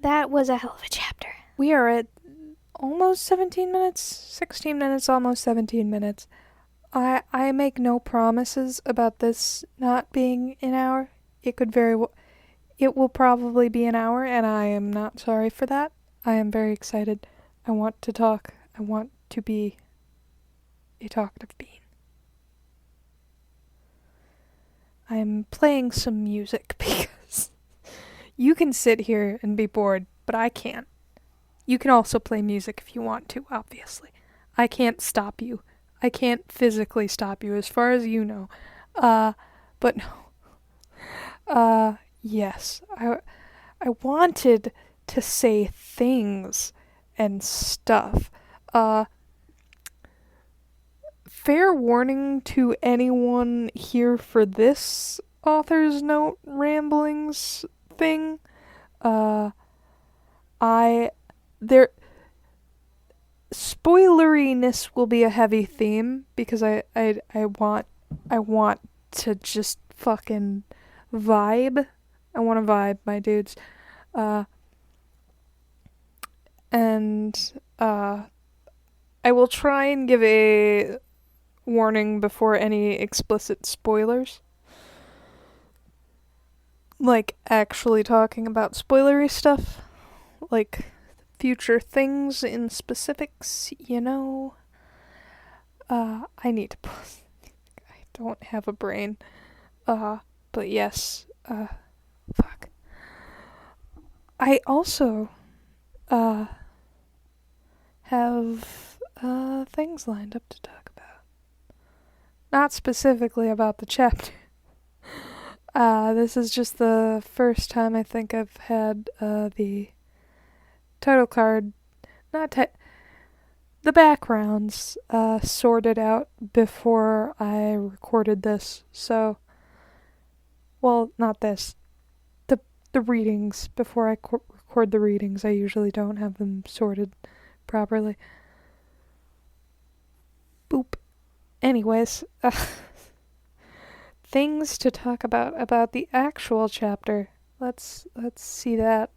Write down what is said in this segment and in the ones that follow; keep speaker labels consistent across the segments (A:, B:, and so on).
A: That was a hell of a chapter.
B: We are at almost 17 minutes, 16 minutes, almost 17 minutes. I make no promises about this not being an hour. It could very well, it will probably be an hour, and I am not sorry for that. I am very excited. I want to talk. I want to be a talkative being. I'm playing some music because you can sit here and be bored, but I can't. You can also play music if you want to, obviously. I can't stop you. I can't physically stop you as far as you know. But no. Yes. I wanted to say things and stuff. Fair warning to anyone here for this author's note ramblings thing. Spoileriness will be a heavy theme because I want to just fucking vibe. I want to vibe, my dudes. And I will try and give a warning before any explicit spoilers. Like actually talking about spoilery stuff. Like future things in specifics, you know. I need to I don't have a brain. But yes, fuck. I also, have, things lined up to talk about. Not specifically about the chapter. This is just the first time I think I've had, the title card, the backgrounds, sorted out before I recorded this, so, well, not this, the readings, before I record the readings, I usually don't have them sorted properly. Boop. Anyways, things to talk about the actual chapter. Let's see that.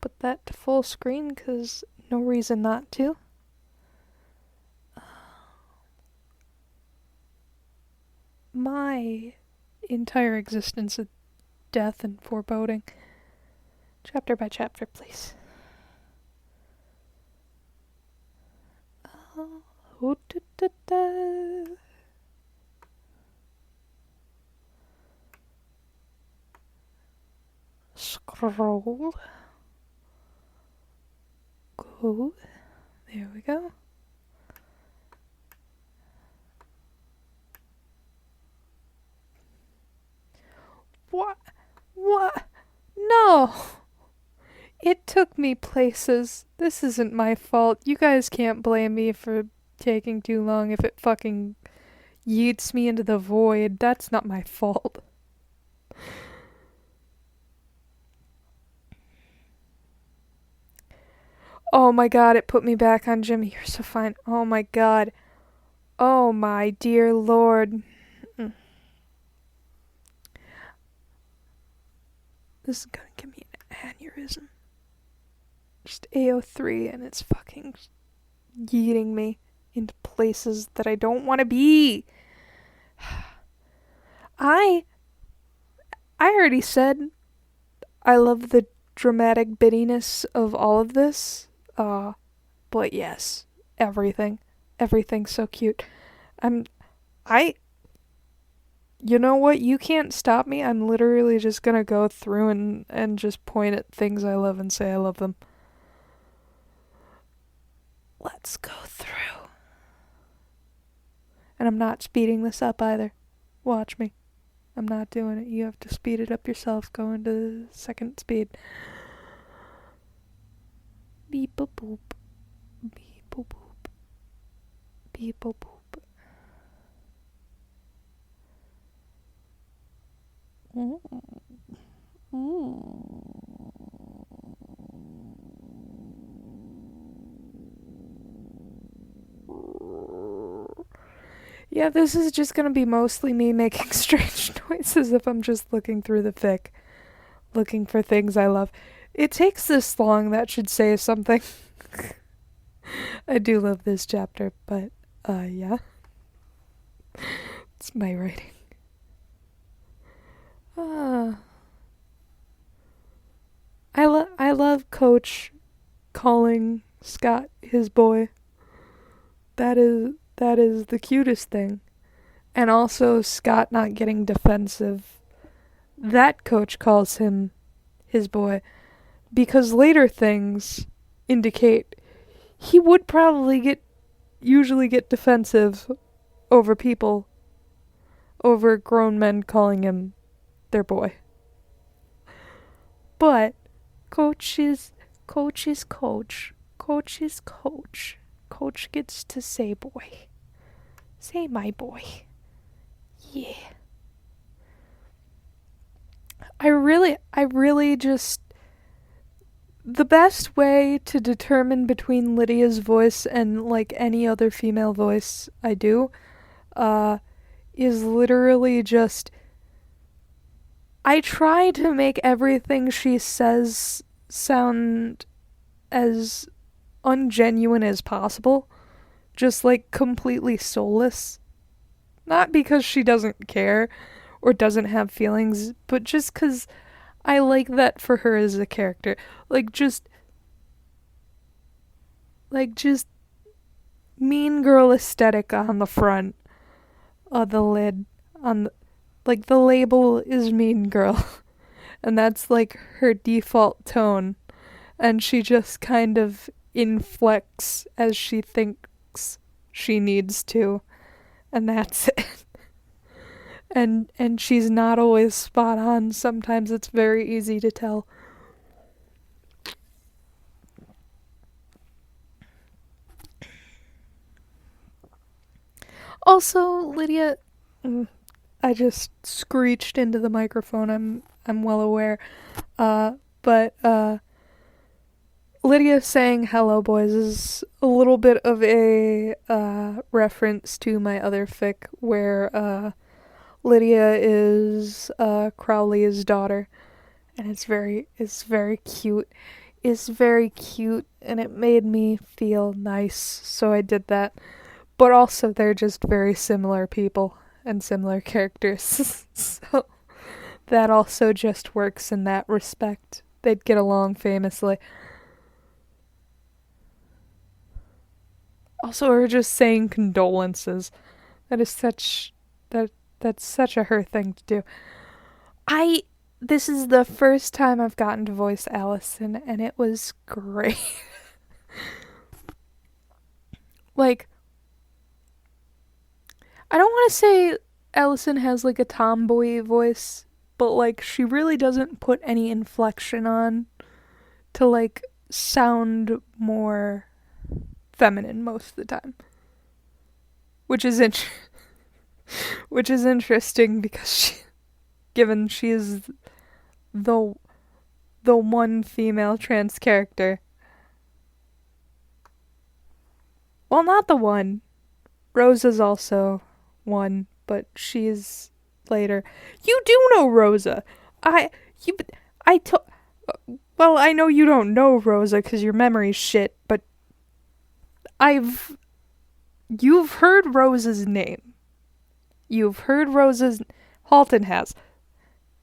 B: Put that to full screen, cause no reason not to. My entire existence of death and foreboding. Chapter by chapter, please. Oh, da, da, da. Scroll. Go. There we go. What? What? No! It took me places. This isn't my fault. You guys can't blame me for taking too long if it fucking yeets me into the void. That's not my fault. Oh my god, it put me back on Jimmy. You're so fine. Oh my god. Oh my dear lord. This is gonna give me an aneurysm. Just AO3 and it's fucking yeeting me into places that I don't want to be. I already said I love the dramatic bittiness of all of this. But yes, everything's so cute. You know what? You can't stop me. I'm literally just gonna go through and just point at things I love and say I love them. Let's go through. And I'm not speeding this up either. Watch me. I'm not doing it. You have to speed it up yourself. Go into second speed. Beep boop boop. Beep boop boop. Beep boop boop. Yeah, this is just gonna be mostly me making strange noises if I'm just looking through the fic. looking for things I love. It takes this long, that should say something. I do love this chapter, but, yeah. It's my writing. I love Coach calling Scott his boy. That is the cutest thing. And also Scott not getting defensive. That Coach calls him his boy. Because later things indicate he would probably usually get defensive over people, over grown men calling him their boy. But Coach is Coach. Coach is Coach. Coach gets to say boy. Say my boy. Yeah. I really just... The best way to determine between Lydia's voice and, like, any other female voice I do, is literally just... I try to make everything she says sound as ungenuine as possible. Just, like, completely soulless. Not because she doesn't care or doesn't have feelings, but just because I like that for her as a character. Like, just mean girl aesthetic on the front of the lid. Like, the label is mean girl. And that's, like, her default tone. And she just kind of inflects as she thinks she needs to. And that's it. And she's not always spot on. Sometimes it's very easy to tell. Also, Lydia, I just screeched into the microphone. I'm well aware. But Lydia saying hello boys is a little bit of a reference to my other fic where Lydia is Crowley's daughter, and it's very cute. It's very cute, and it made me feel nice, so I did that. But also, they're just very similar people and similar characters, so that also just works in that respect. They'd get along famously. Also, her just saying condolences. That's such a her thing to do. This is the first time I've gotten to voice Allison, and it was great. Like, I don't want to say Allison has, like, a tomboy voice, but, like, she really doesn't put any inflection on to, like, sound more feminine most of the time. Which is interesting because given she is the one female trans character. Well, not the one. Rose is also one, but she's later. You do know Rosa. Well, I know you don't know Rosa because your memory's shit, but you've heard Rosa's name. You've heard Rosa's... Halton has.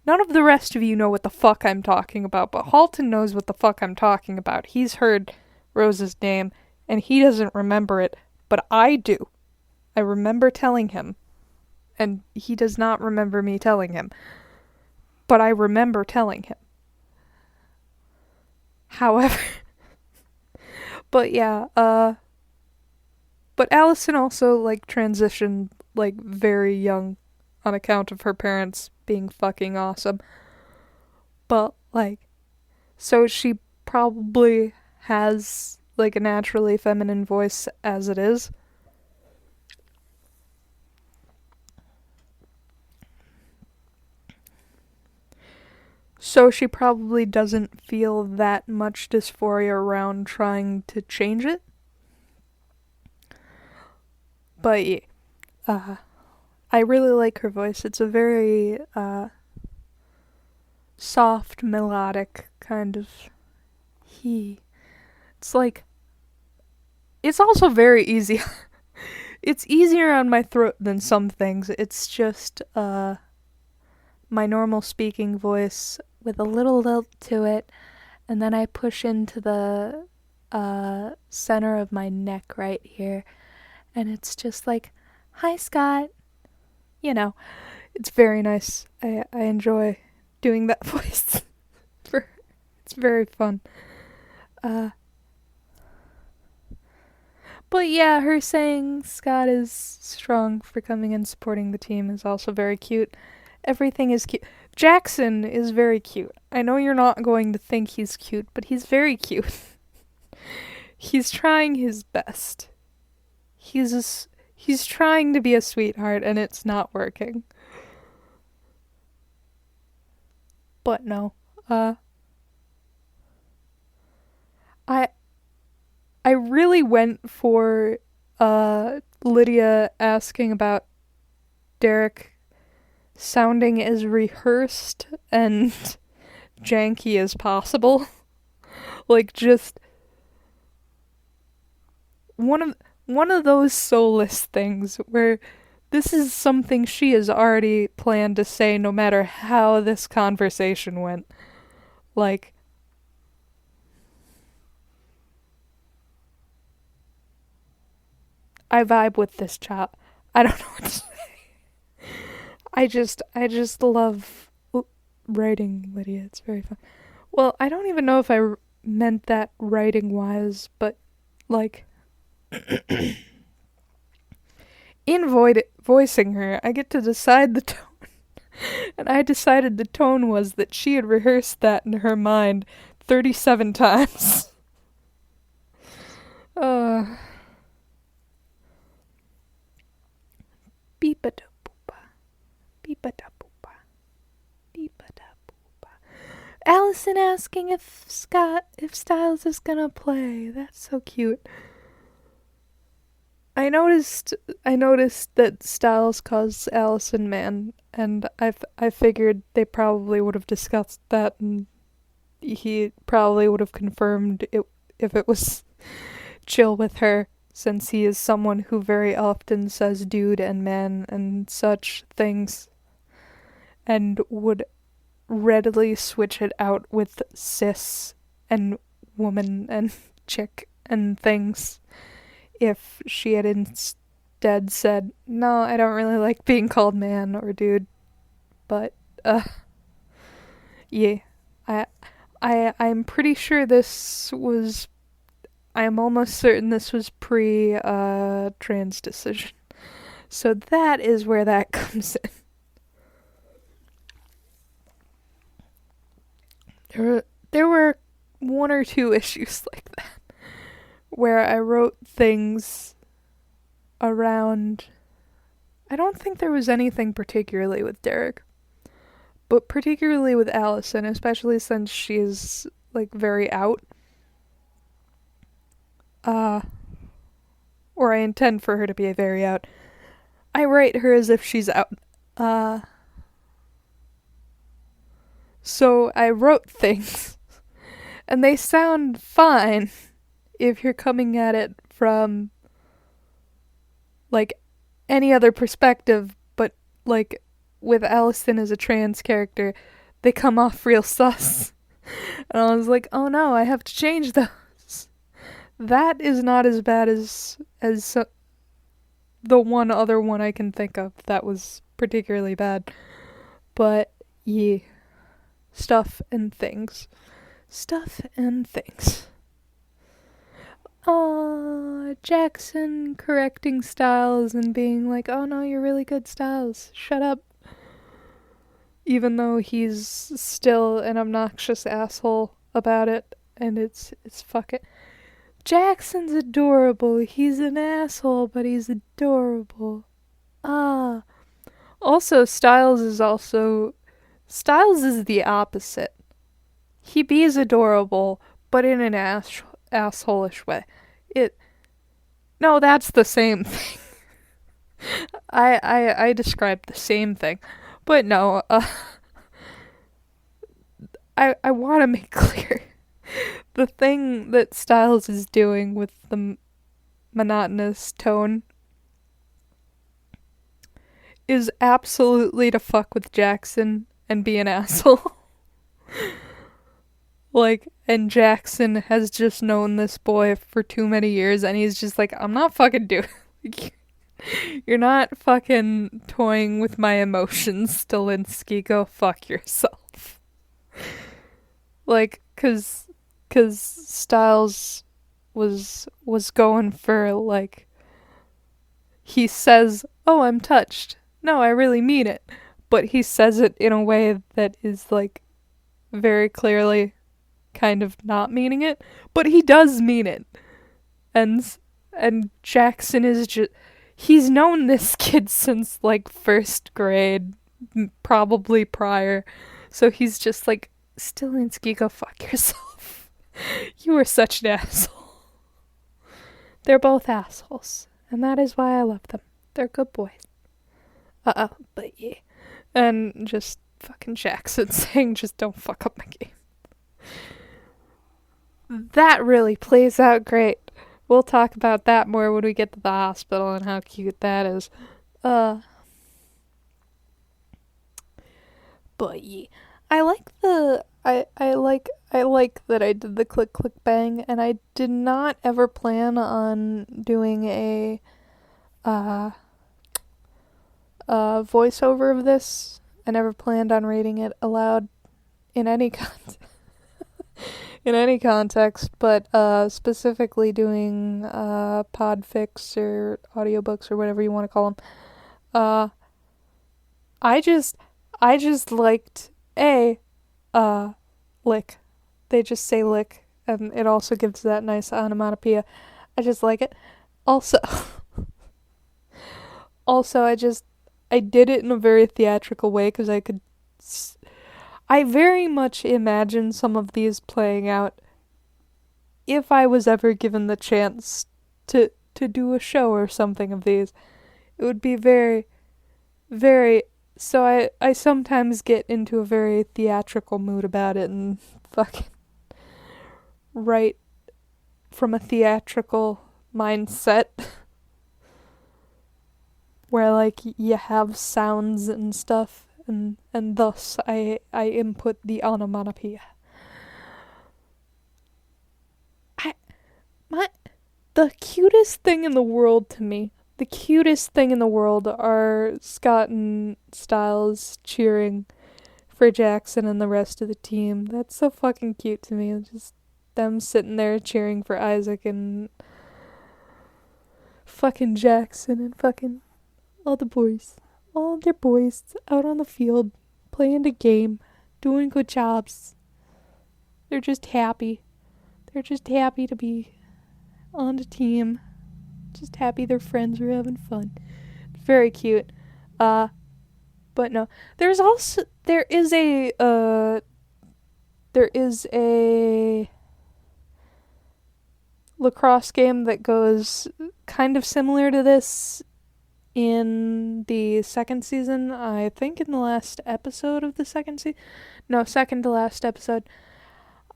B: None of the rest of you know what the fuck I'm talking about, but Halton knows what the fuck I'm talking about. He's heard Rosa's name, and he doesn't remember it, but I do. I remember telling him, and he does not remember me telling him, but I remember telling him. However, but yeah, but Allison also, like, transitioned, like, very young on account of her parents being fucking awesome. But, like, so she probably has, like, a naturally feminine voice as it is. So she probably doesn't feel that much dysphoria around trying to change it. But yeah, I really like her voice. It's a very soft, melodic kind of he. It's like, it's also very easy. It's easier on my throat than some things. It's just my normal speaking voice with a little lilt to it, and then I push into the center of my neck right here, and it's just like, "Hi, Scott." You know, it's very nice. I enjoy doing that voice. It's very fun. But yeah, her saying Scott is strong for coming and supporting the team is also very cute. Everything is cute. Jackson is very cute. I know you're not going to think he's cute, but he's very cute. He's trying his best. He's trying to be a sweetheart, and it's not working. But no, I really went for Lydia asking about Derek sounding as rehearsed and janky as possible. Like, just one of those soulless things where this is something she has already planned to say no matter how this conversation went. Like, I vibe with this chap. I don't know what to say. I just love writing Lydia. It's very fun. Well, I don't even know if I meant that writing wise, but like in voicing her, I get to decide the tone. And I decided the tone was that she had rehearsed that in her mind 37 times. Beep-a-da-boop-a. Beep-a-da-boop-a. Beep-a-da-boop-a. Allison asking if Stiles is gonna play. That's so cute. I noticed that Stiles calls Allison man, and I figured they probably would have discussed that, and he probably would have confirmed it if it was chill with her, since he is someone who very often says dude and man and such things, and would readily switch it out with cis and woman and chick and things if she had instead said, no, I don't really like being called man or dude. But yeah, I'm pretty sure this was, I'm almost certain this was pre trans decision. So that is where that comes in. There were one or two issues like that where I wrote things around, I don't think there was anything particularly with Derek, but particularly with Allison, especially since she's like very out. Or I intend for her to be very out. I write her as if she's out. So I wrote things, and they sound fine if you're coming at it from like any other perspective, but like with Allison as a trans character, they come off real sus. And I was like, oh no, I have to change those. That is not as bad as the one other one I can think of that was particularly bad. But yeah, stuff and things. Jackson correcting Stiles and being like, oh no, you're really good, Stiles. Shut up. Even though he's still an obnoxious asshole about it, and it's fucking... Jackson's adorable. He's an asshole, but he's adorable. Also, Stiles is the opposite. He be's adorable, but in an assholish way. No, that's the same thing. I described the same thing. But no, I want to make clear the thing that Stiles is doing with the monotonous tone is absolutely to fuck with Jackson and be an asshole. Like, and Jackson has just known this boy for too many years, and he's just like, I'm not fucking doing it. You're not fucking toying with my emotions, Stilinski. Go fuck yourself. Like, cause Stiles was going for, like, he says, oh, I'm touched. No, I really mean it. But he says it in a way that is, like, very clearly kind of not meaning it. But he does mean it. And Jackson is just... He's known this kid since, like, first grade, probably prior. So he's just like, Stilinski, go fuck yourself. You are such an asshole. They're both assholes. And that is why I love them. They're good boys. But yeah. And just fucking Jackson saying, just don't fuck up my game. That really plays out great. We'll talk about that more when we get to the hospital and how cute that is. But yeah. I like that I did the click click bang, and I did not ever plan on doing a voiceover of this. I never planned on reading it aloud in any context, but specifically doing podfics or audiobooks or whatever you want to call them. I just liked lick. They just say lick, and it also gives that nice onomatopoeia. I just like it. Also, I did it in a very theatrical way because I very much imagine some of these playing out if I was ever given the chance to do a show or something of these. It would be very, very... So I sometimes get into a very theatrical mood about it and fucking write from a theatrical mindset where, like, you have sounds and stuff, and thus I input the onomatopoeia. The cutest thing in the world to me, the cutest thing in the world are Scott and Stiles cheering for Jackson and the rest of the team. That's so fucking cute to me. Just them sitting there cheering for Isaac and fucking Jackson and fucking all the boys. All their boys out on the field, playing the game, doing good jobs. They're just happy. They're just happy to be on the team. Just happy their friends are having fun. Very cute. But no. There is a lacrosse game that goes kind of similar to this in the second season. I think in the last episode of the second season. No, second to last episode.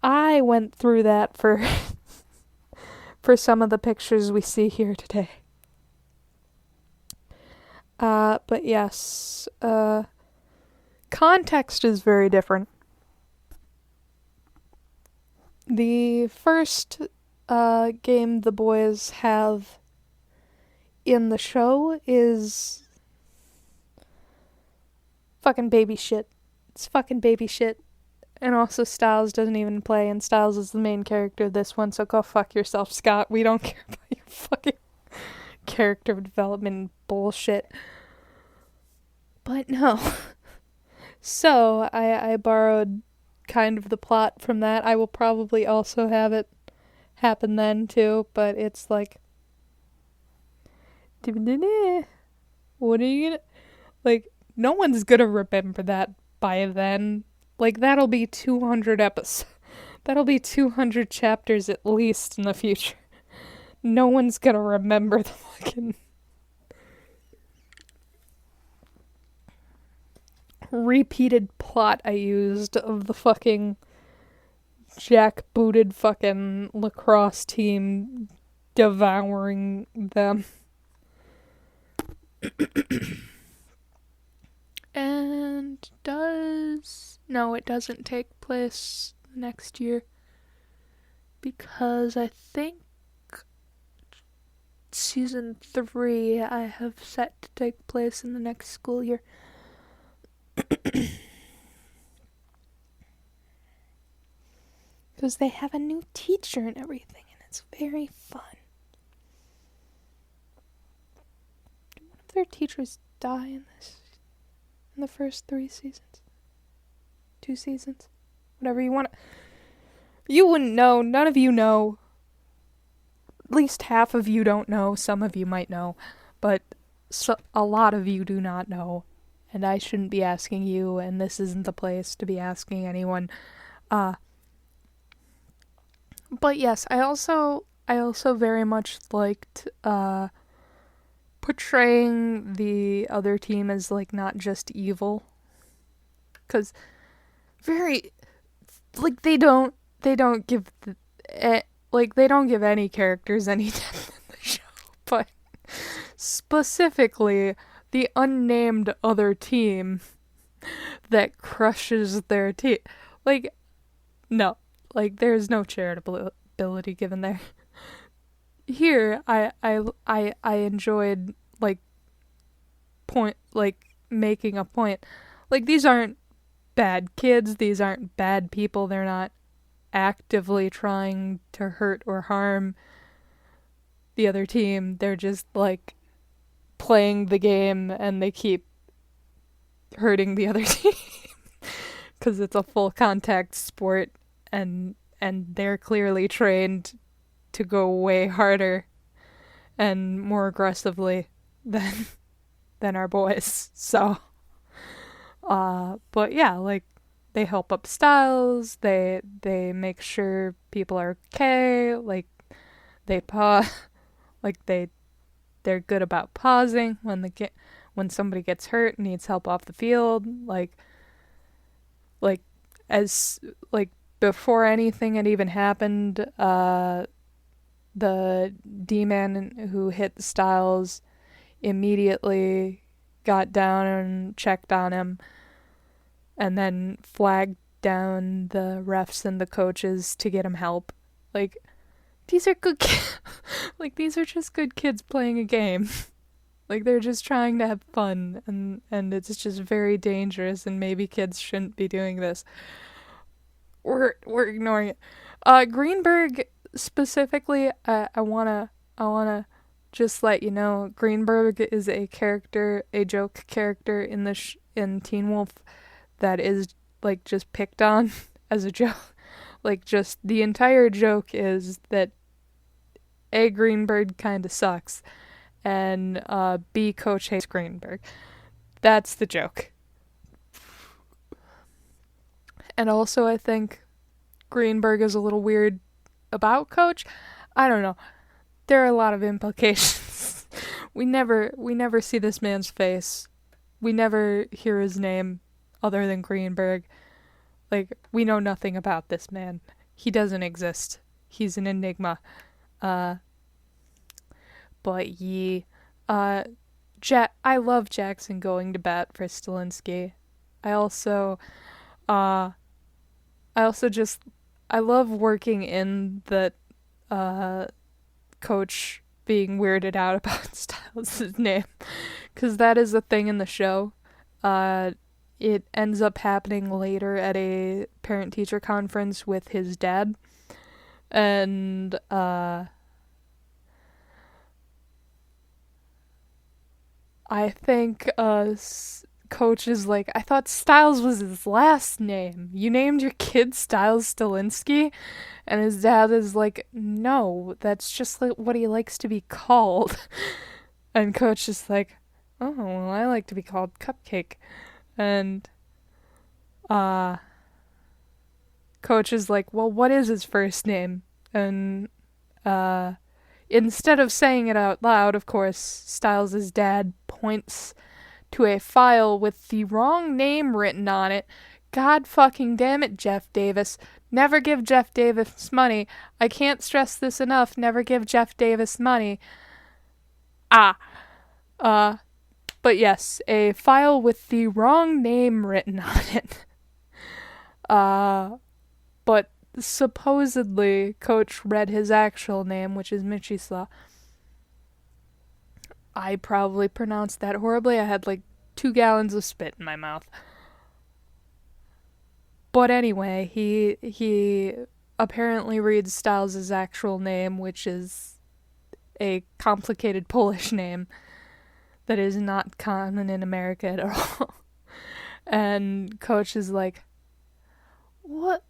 B: I went through that for for some of the pictures we see here today. But yes, context is very different. The first game the boys have in the show is fucking baby shit. It's fucking baby shit. And also Stiles doesn't even play, and Stiles is the main character of this one, so go fuck yourself, Scott. We don't care about your fucking character development bullshit. But no. So, I borrowed kind of the plot from that. I will probably also have it happen then, too, but it's like... What are you gonna... Like, no one's gonna remember that by then. Like, that'll be 200 episodes. That'll be 200 chapters at least in the future. No one's gonna remember the fucking... repeated plot I used of the fucking jackbooted fucking lacrosse team devouring them. And no, it doesn't take place next year, because I think season 3 I have set to take place in the next school year. Because they have a new teacher and everything, and it's very fun. Did one of their teachers die in the first 3 seasons? 2 seasons? Whatever you want. You wouldn't know. None of you know. At least half of you don't know. Some of you might know. But a lot of you do not know. And I shouldn't be asking you, and this isn't the place to be asking anyone. But yes, I also very much liked portraying the other team as like not just evil, because they don't give they don't give any characters any depth in the show, but specifically the unnamed other team that crushes their team, no, there's no charitability given there. Here, I enjoyed making a point. These aren't bad kids. These aren't bad people. They're not actively trying to hurt or harm the other team. They're just playing the game, and they keep hurting the other team because it's a full contact sport, and they're clearly trained to go way harder and more aggressively than our boys. So but yeah, they help up Stiles, they make sure people are okay, they pause, they're good about pausing when somebody gets hurt and needs help off the field, as before anything had even happened, the D-man who hit Stiles immediately got down and checked on him, and then flagged down the refs and the coaches to get him help. These are good kids. These are just good kids playing a game. They're just trying to have fun, and it's just very dangerous, and maybe kids shouldn't be doing this. We're ignoring it. Greenberg specifically, I wanna just let you know, Greenberg is a joke character in Teen Wolf that is just picked on as a joke. Just the entire joke is that A, Greenberg kinda sucks, and B, Coach hates Greenberg. That's the joke. And also, I think Greenberg is a little weird about Coach. I don't know. There are a lot of implications. We never see this man's face. We never hear his name other than Greenberg. We know nothing about this man. He doesn't exist. He's an enigma. But yeah. I love Jackson going to bat for Stilinski. I love working in that Coach being weirded out about Stiles' name, because that is a thing in the show. It ends up happening later at a parent-teacher conference with his dad, and I think Coach is I thought Stiles was his last name. You named your kid Stiles Stilinski? And his dad is no, that's just what he likes to be called. And Coach is oh, well, I like to be called Cupcake. And Coach is well, what is his first name? And instead of saying it out loud, of course, Stiles' dad points to a file with the wrong name written on it, God fucking damn it, Jeff Davis. Never give Jeff Davis money. I can't stress this enough. Never give Jeff Davis money. But yes, a file with the wrong name written on it. But supposedly Coach read his actual name, which is Michisla. I probably pronounced that horribly. I had like 2 gallons of spit in my mouth. But anyway, he apparently reads Stiles' actual name, which is a complicated Polish name that is not common in America at all. And Coach is like, what?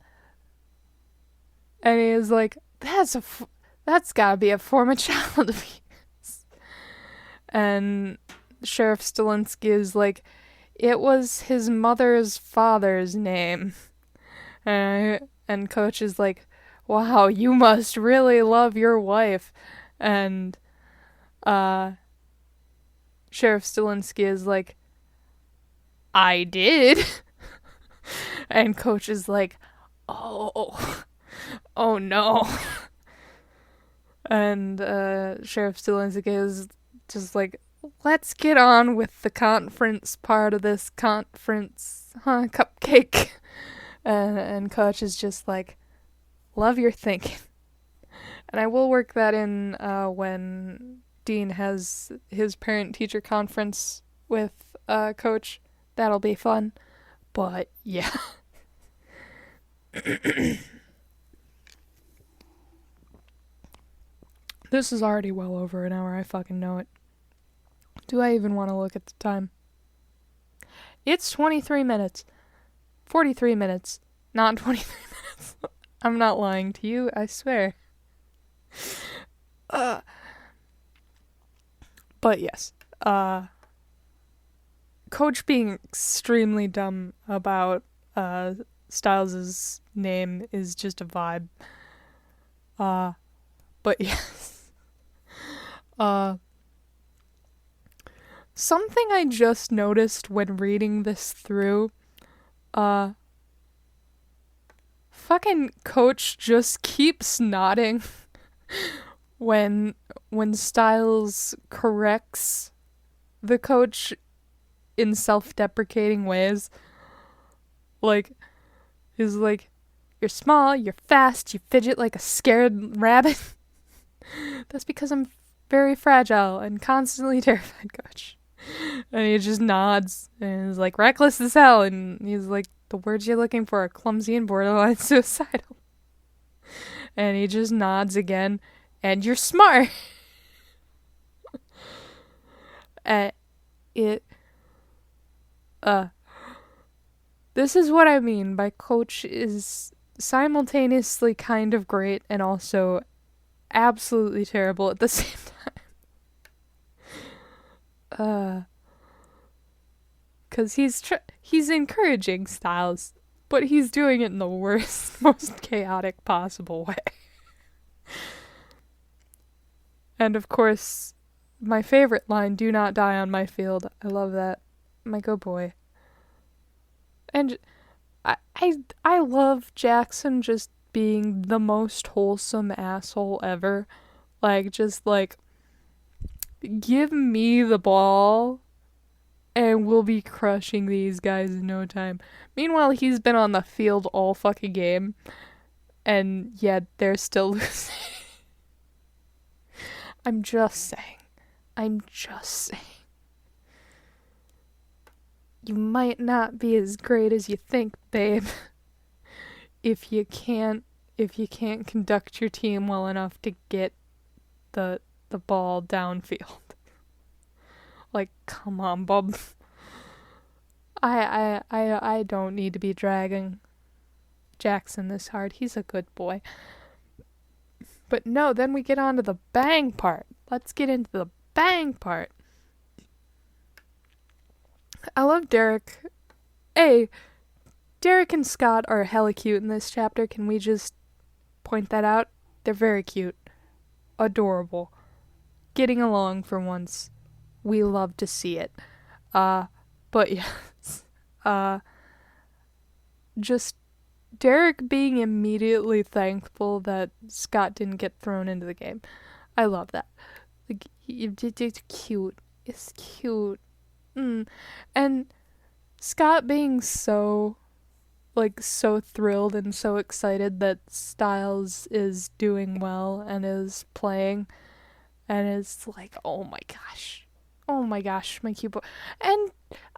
B: And he is like, that's gotta be a form of child abuse. And Sheriff Stilinski is like, it was his mother's father's name. And Coach is like, wow, you must really love your wife. And Sheriff Stilinski is like, I did. And Coach is like, oh no. And Sheriff Stilinski is just like, let's get on with the conference part of this conference, cupcake. And Coach is just like, love your thinking. And I will work that in when Dean has his parent-teacher conference with Coach. That'll be fun. But, yeah. This is already well over an hour. I fucking know it. Do I even want to look at the time? It's 23 minutes. 43 minutes. Not 23 minutes. I'm not lying to you, I swear. But yes. Coach being extremely dumb about Stiles' name is just a vibe. But yes. Something I just noticed when reading this through, fucking Coach just keeps nodding when Stiles corrects the Coach in self-deprecating ways. Like, he's like, you're small, you're fast, you fidget like a scared rabbit. That's because I'm very fragile and constantly terrified, Coach. And he just nods and is like, reckless as hell. And he's like, the words you're looking for are clumsy and borderline suicidal. And he just nods again. And you're smart. This is what I mean by Coach is simultaneously kind of great and also absolutely terrible at the same time. 'Cause he's encouraging Stiles, but he's doing it in the worst, most chaotic possible way. And of course, my favorite line, do not die on my field. I love that. My good boy. And I love Jackson just being the most wholesome asshole ever. Like, just like, give me the ball and we'll be crushing these guys in no time. Meanwhile, he's been on the field all fucking game, and yet they're still losing. I'm just saying. You might not be as great as you think, babe. If you can't conduct your team well enough to get the ball downfield. Like, come on, bub. I don't need to be dragging Jackson this hard. He's a good boy. But no, then we get on to the bang part. Let's get into the bang part. I love Derek. Derek and Scott are hella cute in this chapter. Can we just point that out? They're very cute. Adorable. Getting along for once. We love to see it. But yes. just Derek being immediately thankful that Scott didn't get thrown into the game. I love that. Like, it's cute. It's cute. And Scott being so thrilled and so excited that Stiles is doing well and is playing and is like, oh my gosh, my cute boy. And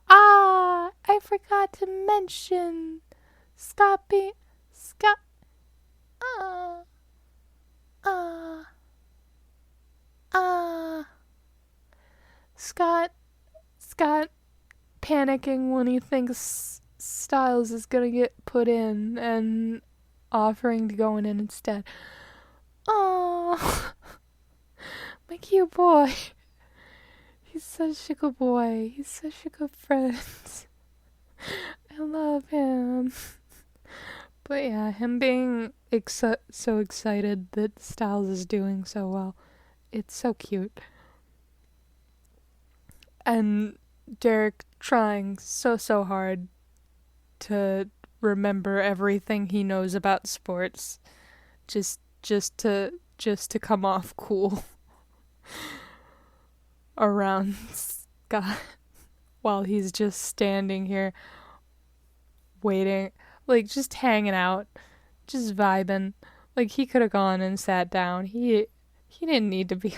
B: I forgot to mention Scott being Scott. Ah, ah, ah. Scott panicking when he thinks Stiles is gonna get put in and offering to go in instead. Oh, my cute boy. He's such a good boy. He's such a good friend. I love him. But yeah, him being so excited that Stiles is doing so well. It's so cute. And Derek trying so hard to remember everything he knows about sports just to come off cool around Scott while he's just standing here waiting, like just hanging out, just vibing. Like he could have gone and sat down. He didn't need to be,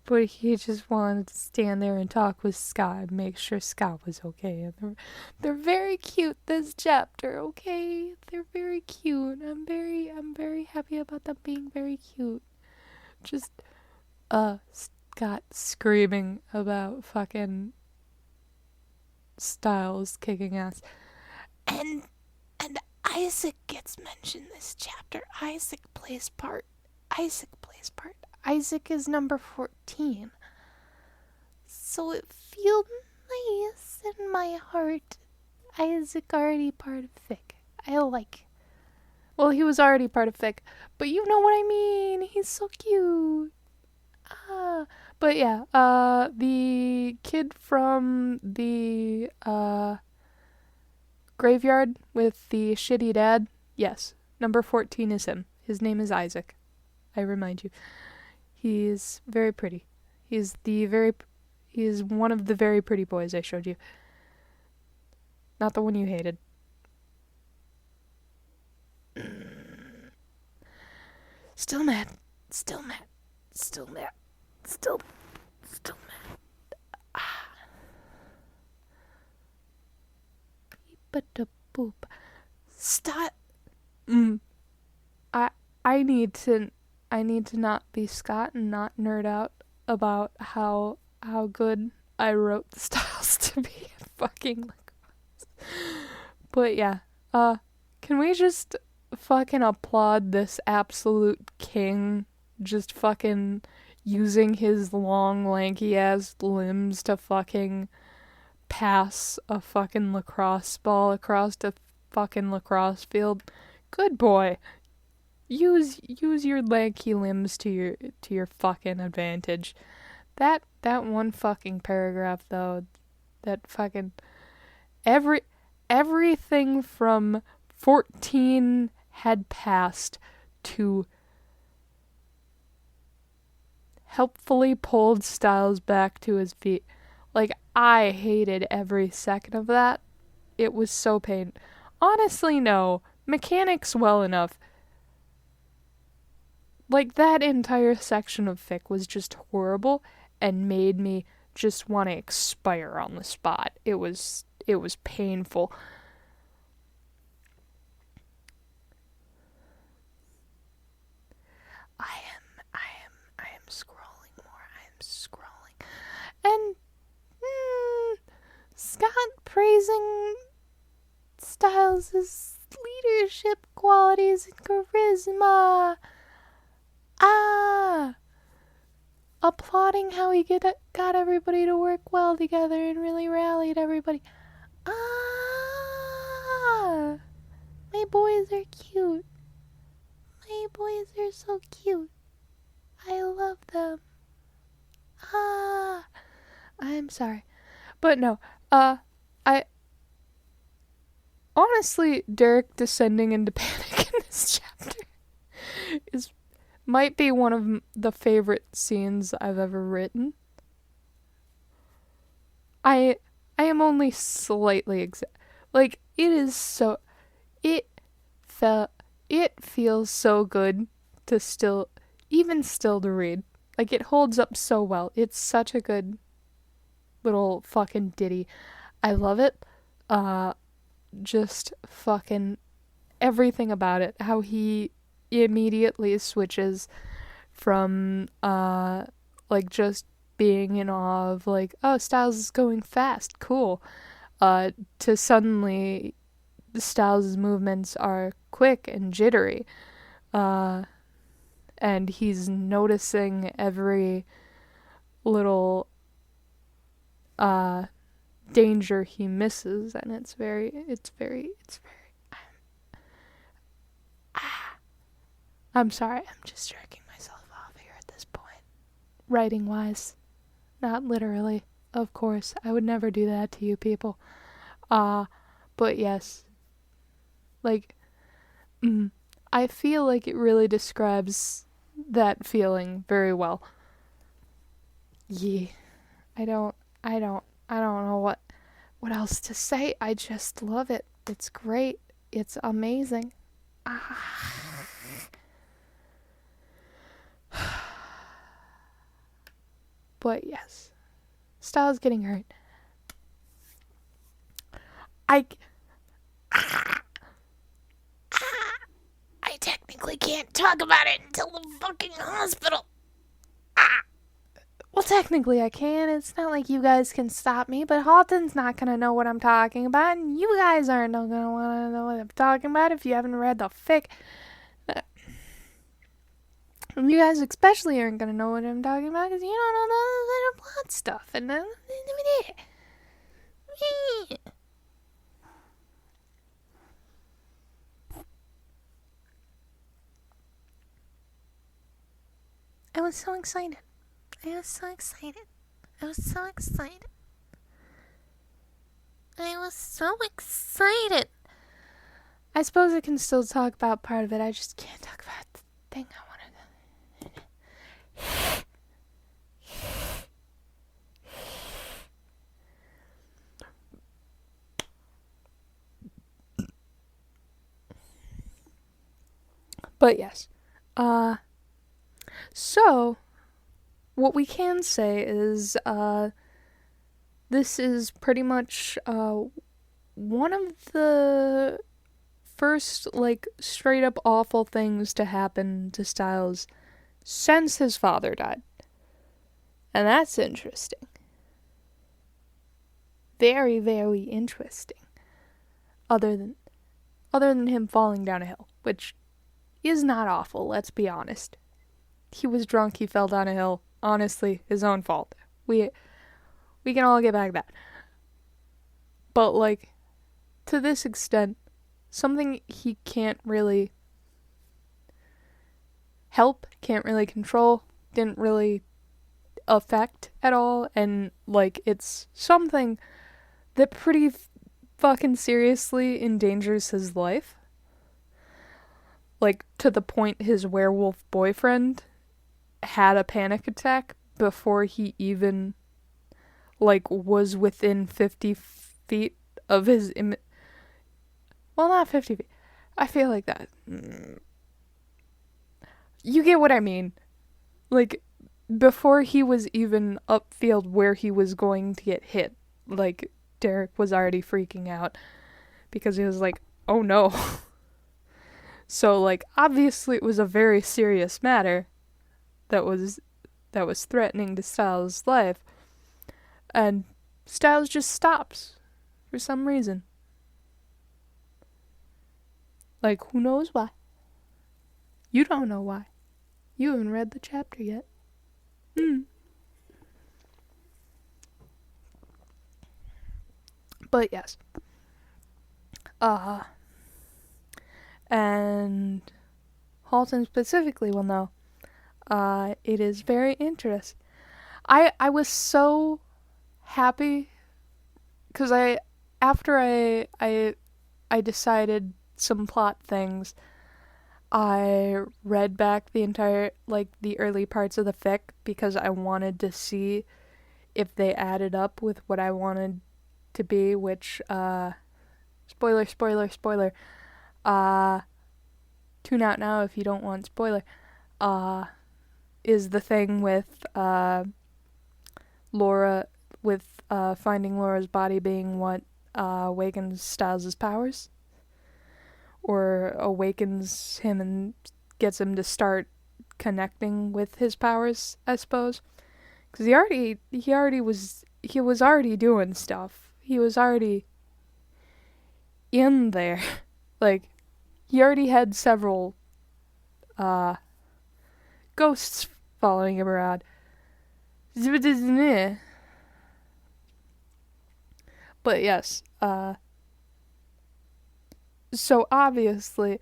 B: but he just wanted to stand there and talk with Scott and make sure Scott was okay. And they're very cute this chapter, okay? They're very cute. I'm very happy about them being very cute. Just Scott screaming about fucking Stiles kicking ass. And Isaac gets mentioned this chapter. Isaac plays part. Isaac is number 14. So it feels nice in my heart. Isaac already part of Fic. Well, he was already part of Fic, but you know what I mean. He's so cute. But yeah, the kid from the graveyard with the shitty dad, yes, number 14 is him. His name is Isaac. I remind you. He is very pretty. He is one of the very pretty boys I showed you. Not the one you hated. Still mad. But the boop. Stop. I need to not be Scott and not nerd out about how good I wrote the Stiles to be fucking lacrosse. But yeah, can we just fucking applaud this absolute king just fucking using his long lanky ass limbs to fucking pass a fucking lacrosse ball across the fucking lacrosse field? Good boy. Use your lanky limbs to your fucking advantage. That one fucking paragraph though, that fucking everything from 14 had passed to helpfully pulled Stiles back to his feet. Like, I hated every second of that. It was so pain. Honestly, no. Mechanics well enough. Like, that entire section of Fic was just horrible and made me just want to expire on the spot. It was painful. I am scrolling more. I am scrolling. And Scott praising Stiles' leadership qualities and charisma. Applauding how he got everybody to work well together and really rallied everybody. My boys are cute. My boys are so cute. I love them. I'm sorry. But no, honestly, Derek descending into panic in this chapter might be one of the favorite scenes I've ever written. I am only slightly like, it is so, it feels so good to still to read. Like, it holds up so well. It's such a good little fucking ditty. I love it. Just fucking everything about it. How he immediately switches from like, just being in awe of, like, oh, Stiles is going fast, cool, to suddenly Stiles' movements are quick and jittery, and he's noticing every little danger he misses, and it's very I'm sorry, I'm just jerking myself off here at this point. Writing wise. Not literally, of course. I would never do that to you people. But yes. Like, I feel like it really describes that feeling very well. Yeah. I don't know what else to say. I just love it. It's great. It's amazing. But yes, Stiles getting hurt. I technically can't talk about it until the fucking hospital. Well, technically I can. It's not like you guys can stop me, but Halton's not gonna know what I'm talking about, and you guys aren't gonna wanna know what I'm talking about if you haven't read the fic. And you guys especially aren't gonna know what I'm talking about because you don't know the plot stuff. And I was so excited. I was so excited. I suppose I can still talk about part of it. I just can't talk about the thing I wanted to. But yes. So, what we can say is, this is pretty much, one of the first, like, straight up awful things to happen to Stiles since his father died. And that's interesting. Very, very interesting. Other than him falling down a hill, which is not awful, let's be honest. He was drunk, he fell down a hill. Honestly, his own fault. We can all get back that. But, like, to this extent, something he can't really help, can't really control, didn't really affect at all, and, like, it's something that pretty fucking seriously endangers his life. Like, to the point his werewolf boyfriend had a panic attack before he even, like, was within 50 feet of his well, not 50 feet. I feel like that. You get what I mean. Like, before he was even upfield where he was going to get hit, like, Derek was already freaking out because he was like, oh no. So, like, obviously it was a very serious matter that was threatening to Stiles' life. And Stiles just stops for some reason. Like, who knows why? You don't know why. You haven't read the chapter yet. But yes. And Halton specifically will know. It is very interesting. I was so happy because after I I decided some plot things. I read back the entire, like, the early parts of the fic because I wanted to see if they added up with what I wanted to be, which, spoiler, spoiler, spoiler, tune out now if you don't want spoiler, is the thing with, Laura, with, finding Laura's body being what, awakens Stiles' powers. Or awakens him and gets him to start connecting with his powers, I suppose. Because he was already doing stuff. He was already in there. Like, he already had several, ghosts following him around. But yes, so obviously,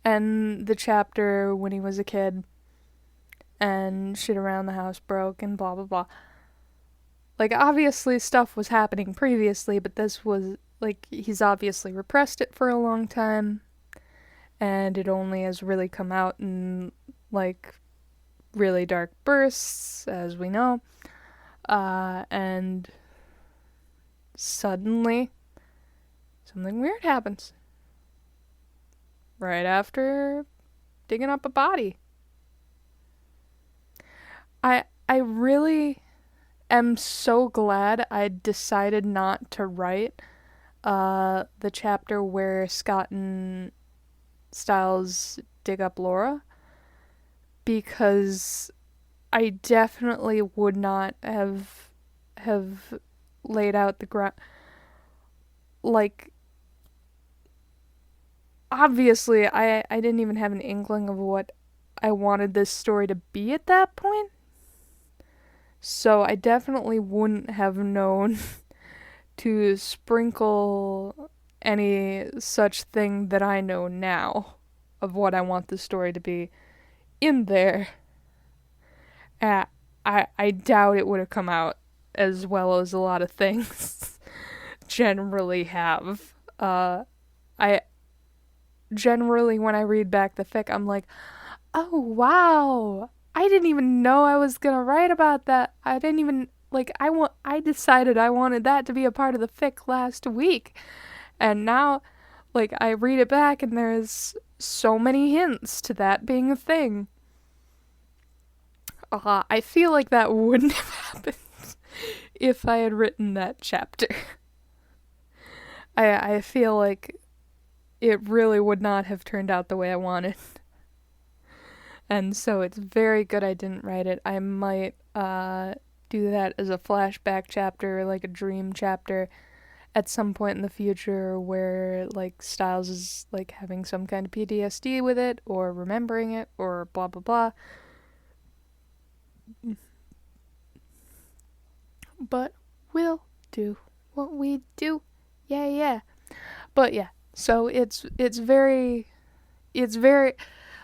B: and the chapter when he was a kid, and shit around the house broke, and blah blah blah. Like, obviously stuff was happening previously, but this was, like, he's obviously repressed it for a long time, and it only has really come out in, like, really dark bursts, as we know. And suddenly, something weird happens. Right after digging up a body. I really am so glad I decided not to write the chapter where Scott and Stiles dig up Laura, because I definitely would not have laid out the ground. Like, obviously, I didn't even have an inkling of what I wanted this story to be at that point. So I definitely wouldn't have known to sprinkle any such thing that I know now of what I want the story to be in there. I doubt it would have come out as well as a lot of things generally have. I generally, when I read back the fic, I'm like, oh wow, I didn't even know I was gonna write about that. I didn't even, like, I decided I wanted that to be a part of the fic last week, and now, like, I read it back and there's so many hints to that being a thing. I feel like that wouldn't have happened if I had written that chapter. I feel like it really would not have turned out the way I wanted. And so it's very good I didn't write it. I might do that as a flashback chapter, like a dream chapter, at some point in the future where, like, Stiles is, like, having some kind of PTSD with it, or remembering it, or blah blah blah. But we'll do what we do. Yeah. But yeah, so it's very,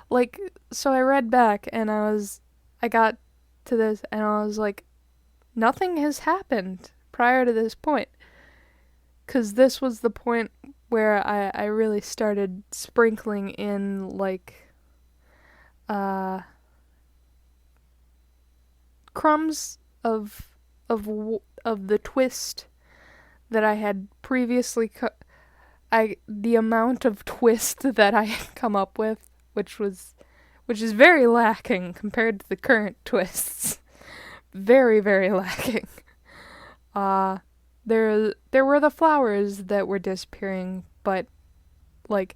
B: like, so I read back and I got to this and I was like, nothing has happened prior to this point. 'Cause this was the point where I really started sprinkling in, like, crumbs of the twist that I had previously the amount of twist that I had come up with, which is very lacking compared to the current twists. Very, very lacking. There were the flowers that were disappearing, but, like,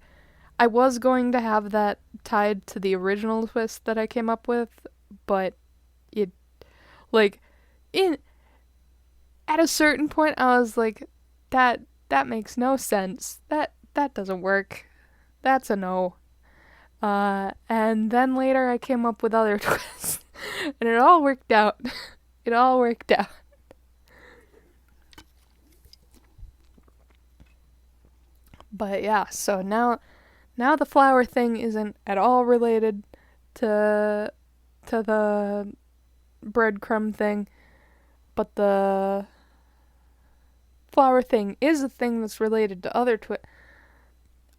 B: I was going to have that tied to the original twist that I came up with, but it, like, at a certain point I was like, that makes no sense. That doesn't work. That's a no. And then later I came up with other twists, and it all worked out. It all worked out. But yeah, so now the flower thing isn't at all related to the breadcrumb thing, but the flower thing is a thing that's related to other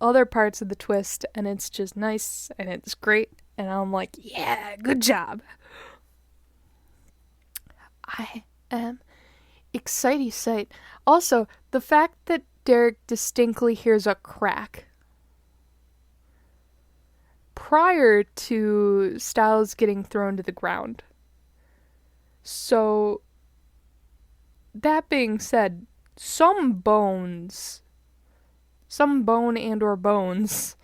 B: other parts of the twist, and it's just nice and it's great, and I'm like, yeah, good job. I am excited. Also, the fact that Derek distinctly hears a crack prior to Stiles getting thrown to the ground. So, that being said, some bone and or bones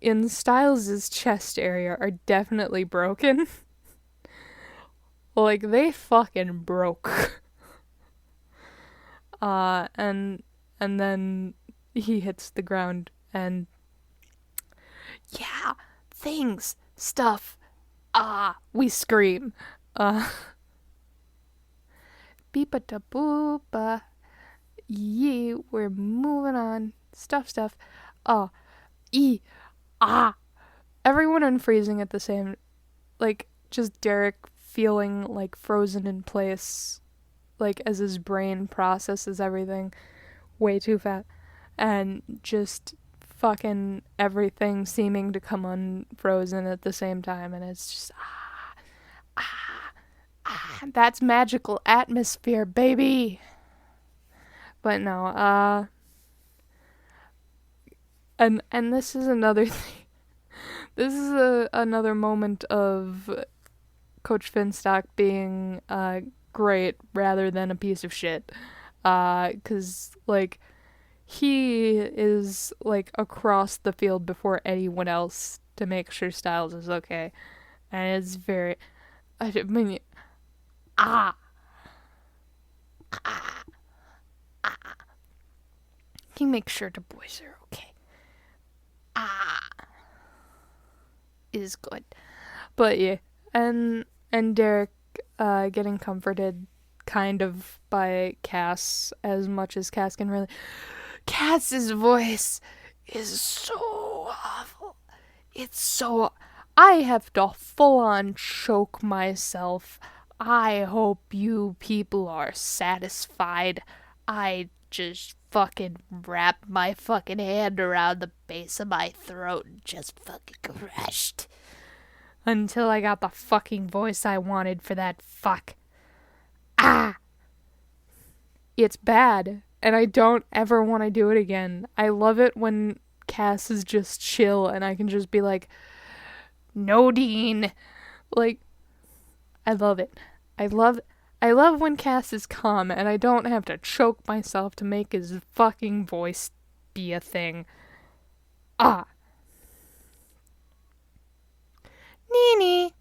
B: in Stiles' chest area are definitely broken. Like, they fucking broke. And then he hits the ground and yeah, things, stuff, we scream. Beepa da boopa. Yeah, we're moving on. Stuff. Everyone unfreezing at the same, like, just Derek feeling like frozen in place, like as his brain processes everything way too fast, and just fucking everything seeming to come unfrozen at the same time, and it's just that's magical atmosphere, baby. But no, and this is another thing. This is another moment of Coach Finstock being great rather than a piece of shit. 'Cause like he is like across the field before anyone else to make sure Stiles is okay, and it's very. I mean, he makes sure the boys are okay. Is good, but yeah, and Derek getting comforted kind of by Cass as much as Cass can really. Cass's voice is so awful. It's so. I have to full on choke myself. I hope you people are satisfied. I just fucking wrapped my fucking hand around the base of my throat and just fucking crushed. Until I got the fucking voice I wanted for that fuck. It's bad, and I don't ever want to do it again. I love it when Cass is just chill and I can just be like, no, Dean. Like, I love it. I love when Cass is calm and I don't have to choke myself to make his fucking voice be a thing. Nini.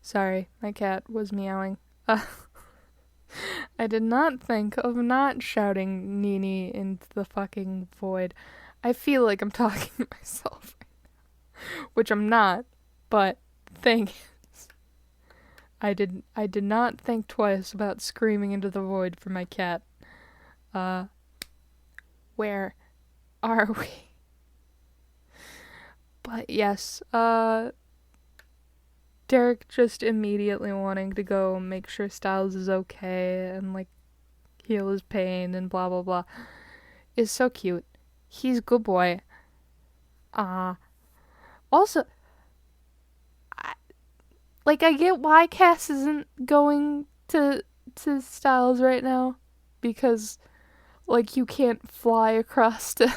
B: Sorry, my cat was meowing. I did not think of not shouting Nini into the fucking void. I feel like I'm talking to myself right now, which I'm not, but thing is, I did not think twice about screaming into the void for my cat. Where are we? But yes, Derek just immediately wanting to go make sure Stiles is okay and like heal his pain and blah blah blah is so cute. He's a good boy. Also, I get why Cass isn't going to Stiles right now, because like you can't fly across to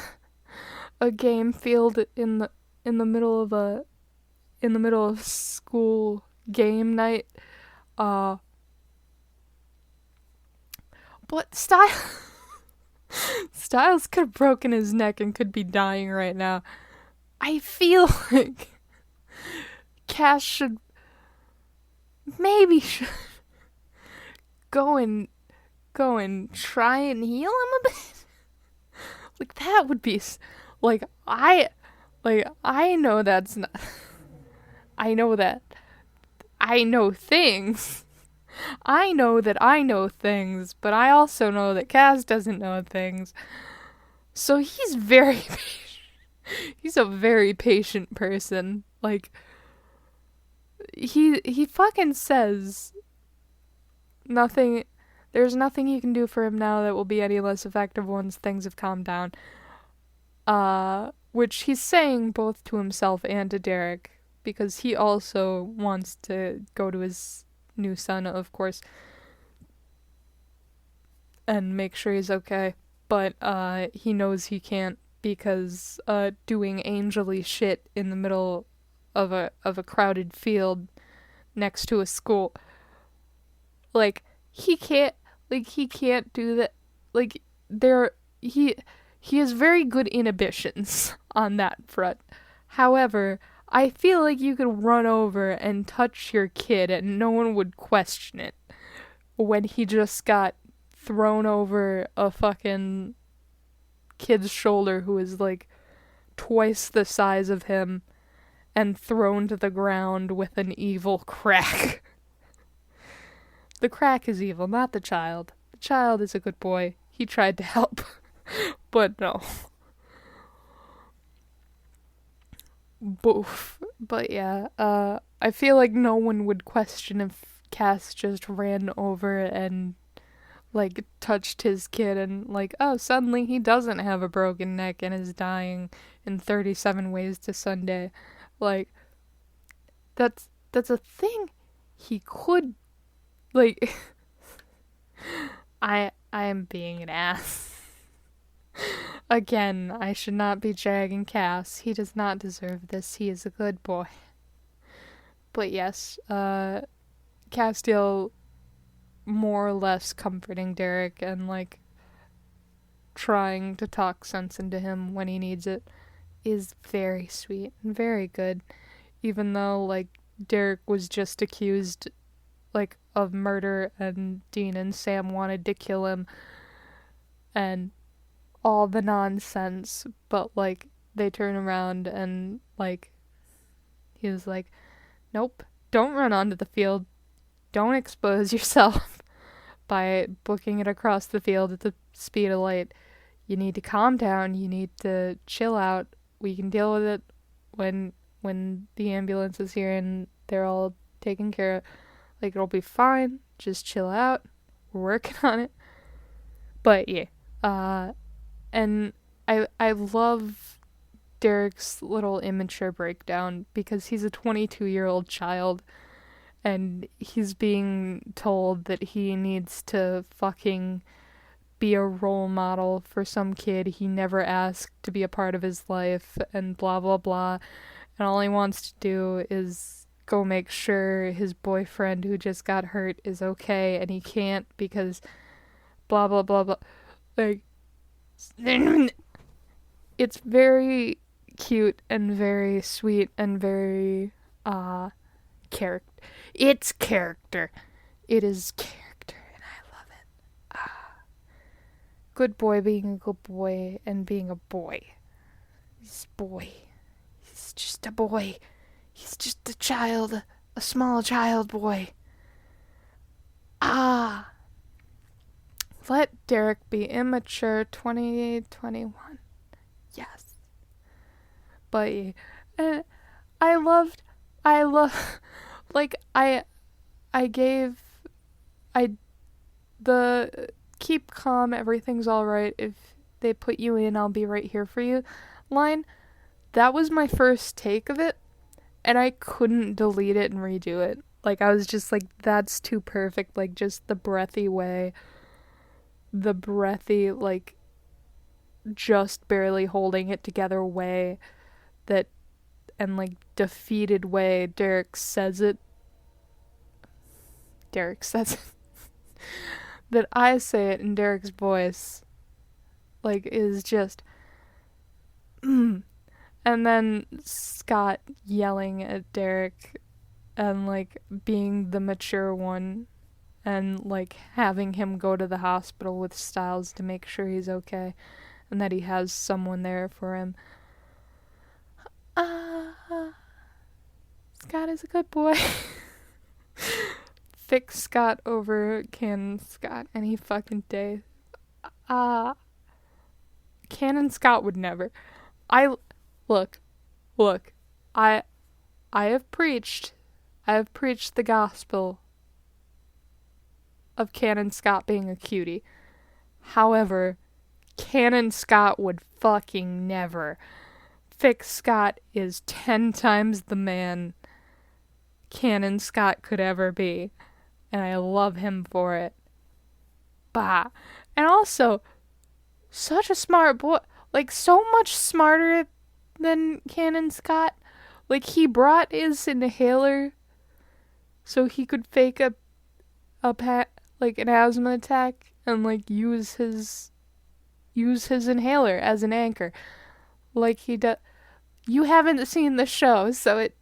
B: a game field in the middle of school game night. But Stiles could have broken his neck and could be dying right now. I feel like Cass should go and try and heal him a bit. Like that would be I know that's not. I know that I know things. I know that I know things, but I also know that Cass doesn't know things. So he's very patient. He's a very patient person. Like, he fucking says nothing There's nothing you can do for him now that will be any less effective once things have calmed down. Which he's saying both to himself and to Derek, because he also wants to go to his new son, of course, and make sure he's okay. But he knows he can't, because doing angelly shit in the middle of a crowded field next to a school, like, he can't do that. Like, he has very good inhibitions on that front. However, I feel like you could run over and touch your kid and no one would question it when he just got thrown over a fucking kid's shoulder who is like twice the size of him and thrown to the ground with an evil crack. The crack is evil, not the child. The child is a good boy. He tried to help, but no. Boof. But yeah, I feel like no one would question if Cass just ran over and like touched his kid and like, oh, suddenly he doesn't have a broken neck and is dying in 37 Ways to Sunday. Like, that's a thing he could, like, I am being an ass. Again, I should not be dragging Cass. He does not deserve this. He is a good boy. But yes, Castiel more or less comforting Derek and like trying to talk sense into him when he needs it is very sweet and very good. Even though like Derek was just accused like of murder and Dean and Sam wanted to kill him and all the nonsense, but like they turn around and like he was like, nope, don't run onto the field, don't expose yourself by booking it across the field at the speed of light. You need to calm down, you need to chill out. We can deal with it when the ambulance is here and they're all taken care of. Like, it'll be fine, just chill out, we're working on it. But yeah, and I love Derek's little immature breakdown because he's a 22-year-old child and he's being told that he needs to fucking be a role model for some kid he never asked to be a part of his life and blah blah blah, and all he wants to do is go make sure his boyfriend who just got hurt is okay, and he can't because blah blah blah blah. Like, it's very cute and very sweet and very character. It's character. It is character, and I love it. Good boy being a good boy and being a boy. He's a boy. He's just a boy. He's just a child. A small child boy. Let Derek be immature 2021. Yes. But I love like the keep calm, everything's alright, if they put you in, I'll be right here for you line. That was my first take of it, and I couldn't delete it and redo it. Like, I was just like, that's too perfect. Like, just the breathy, like, just barely holding it together way that, and like, defeated way Derek says it. That I say it in Derek's voice, like, is just, and then Scott yelling at Derek and like being the mature one and like having him go to the hospital with Stiles to make sure he's okay and that he has someone there for him. Scott is a good boy. Fix Scott over Canon Scott any fucking day. Canon Scott would never. Look. I have preached the gospel of Canon Scott being a cutie. However, Canon Scott would fucking never. Fic Scott is 10 times the man Canon Scott could ever be. And I love him for it. Bah. And also, such a smart boy. Like, so much smarter than Canon Scott. Like, he brought his inhaler so he could fake an asthma attack and, like, use his inhaler as an anchor. Like he does. You haven't seen the show, so it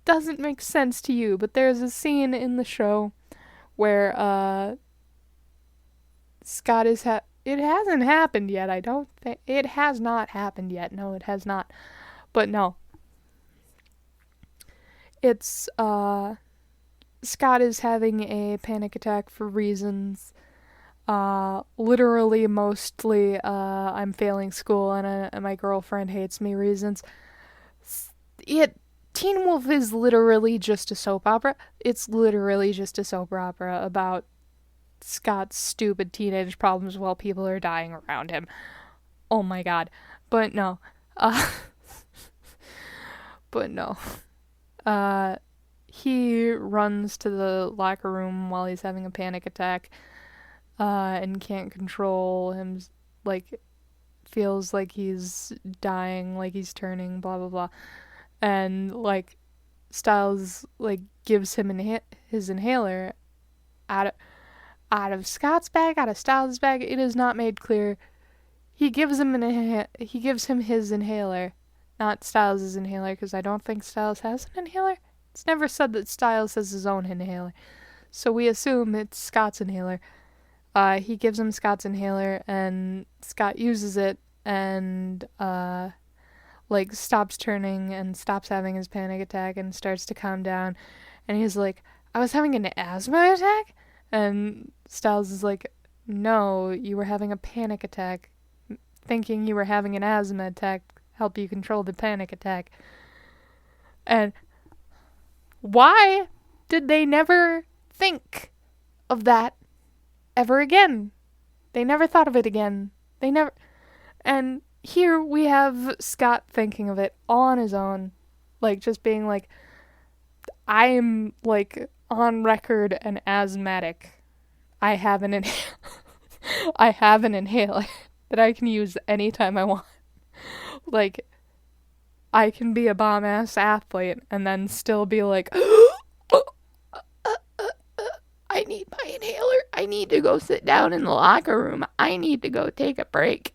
B: doesn't make sense to you, but there's a scene in the show where Scott is it hasn't happened yet. I don't think it has not happened yet. No, it has not. But no. It's Scott is having a panic attack for reasons literally mostly I'm failing school and my girlfriend hates me reasons. Teen Wolf is literally just a soap opera. It's literally just a soap opera about Scott's stupid teenage problems while people are dying around him. Oh my god. But no. But no. He runs to the locker room while he's having a panic attack, and can't control him, like, feels like he's dying, like he's turning, blah blah blah. And, like, Stiles, like, gives him his inhaler out of Scott's bag, out of Stiles' bag. It is not made clear. He gives him his inhaler, not Stiles' inhaler, because I don't think Stiles has an inhaler. It's never said that Stiles has his own inhaler, so we assume it's Scott's inhaler. He gives him Scott's inhaler, and Scott uses it, and like, stops turning and stops having his panic attack and starts to calm down. And he's like, I was having an asthma attack? And Stiles is like, no, you were having a panic attack. Thinking you were having an asthma attack help you control the panic attack. And why did they never think of that ever again? They never thought of it again. And here we have Scott thinking of it all on his own. Like, just being like, I am, like, on record an asthmatic. I have an inhaler that I can use anytime I want. Like, I can be a bomb-ass athlete and then still be like, I need my inhaler. I need to go sit down in the locker room. I need to go take a break.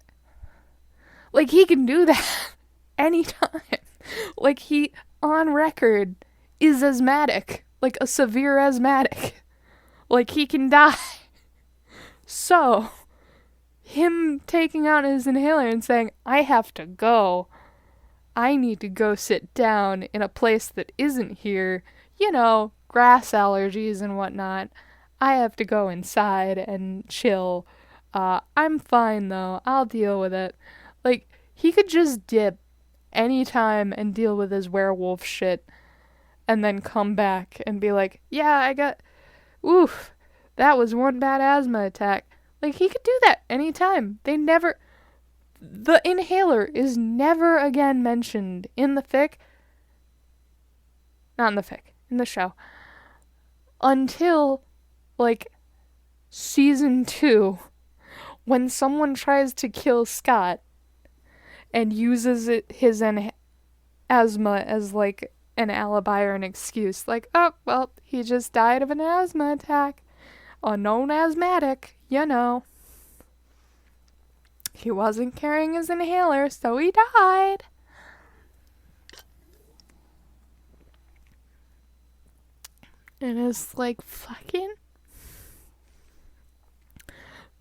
B: Like, he can do that anytime. Like, he, on record, is asthmatic. Like, a severe asthmatic. Like, he can die. So, him taking out his inhaler and saying, I have to go. I need to go sit down in a place that isn't here. You know, grass allergies and whatnot. I have to go inside and chill. I'm fine, though. I'll deal with it. Like, he could just dip anytime and deal with his werewolf shit and then come back and be like, yeah, oof, that was one bad asthma attack. Like, he could do that anytime. The inhaler is never again mentioned in the fic. Not in the fic, in the show. Until, like, season 2, when someone tries to kill Scott and uses his asthma as, like, an alibi or an excuse. Like, oh, well, he just died of an asthma attack. A known asthmatic, you know. He wasn't carrying his inhaler, so he died. And it's like, fucking...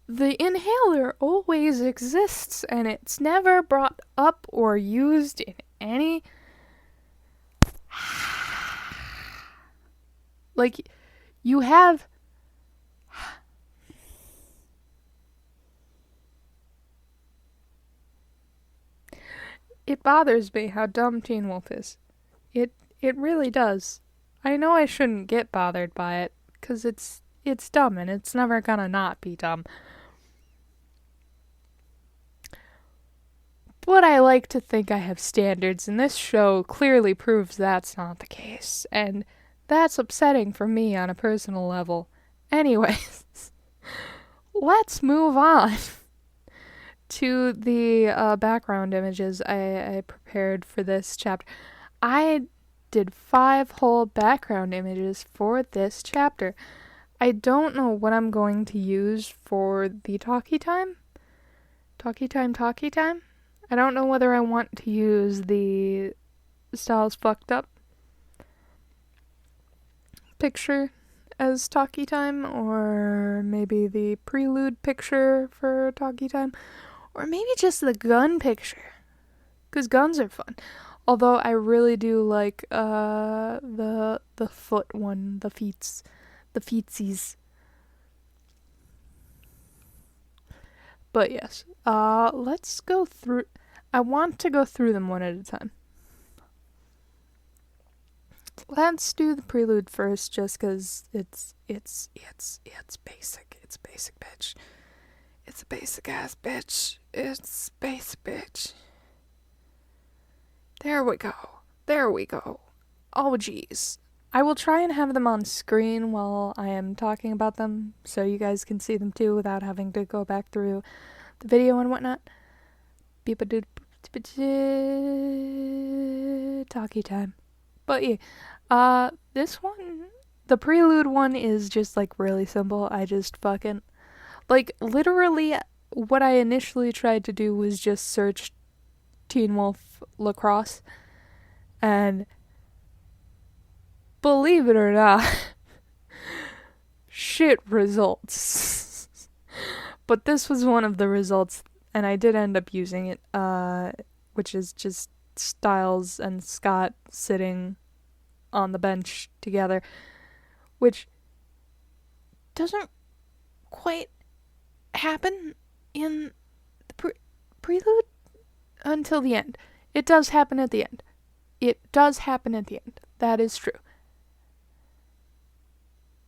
B: The inhaler always exists, and it's never brought up or used in any... Like, you have... It bothers me how dumb Teen Wolf is. It really does. I know I shouldn't get bothered by it, because it's it's dumb, and it's never gonna not be dumb. But I like to think I have standards, and this show clearly proves that's not the case. And that's upsetting for me on a personal level. Anyways, let's move on to the background images I prepared for this chapter. I did 5 whole background images for this chapter. I don't know what I'm going to use for the talkie time. Talkie time? I don't know whether I want to use the Stiles fucked up picture as talkie time, or maybe the prelude picture for talkie time, or maybe just the gun picture, because guns are fun. Although I really do like the foot one, the feetsies. But yes, let's go through. I want to go through them one at a time. Let's do the prelude first, just because it's basic. It's basic, bitch. It's a basic ass bitch. It's basic, bitch. There we go. Oh, jeez. I will try and have them on screen while I am talking about them, so you guys can see them too without having to go back through the video and whatnot. Talkie time. But yeah, this one, the prelude one is just like really simple. I just fucking, like, literally what I initially tried to do was just search Teen Wolf Lacrosse, and believe it or not, shit results. But this was one of the results, and I did end up using it, which is just Stiles and Scott sitting on the bench together, which doesn't quite happen in the prelude until the end. It does happen at the end. That is true.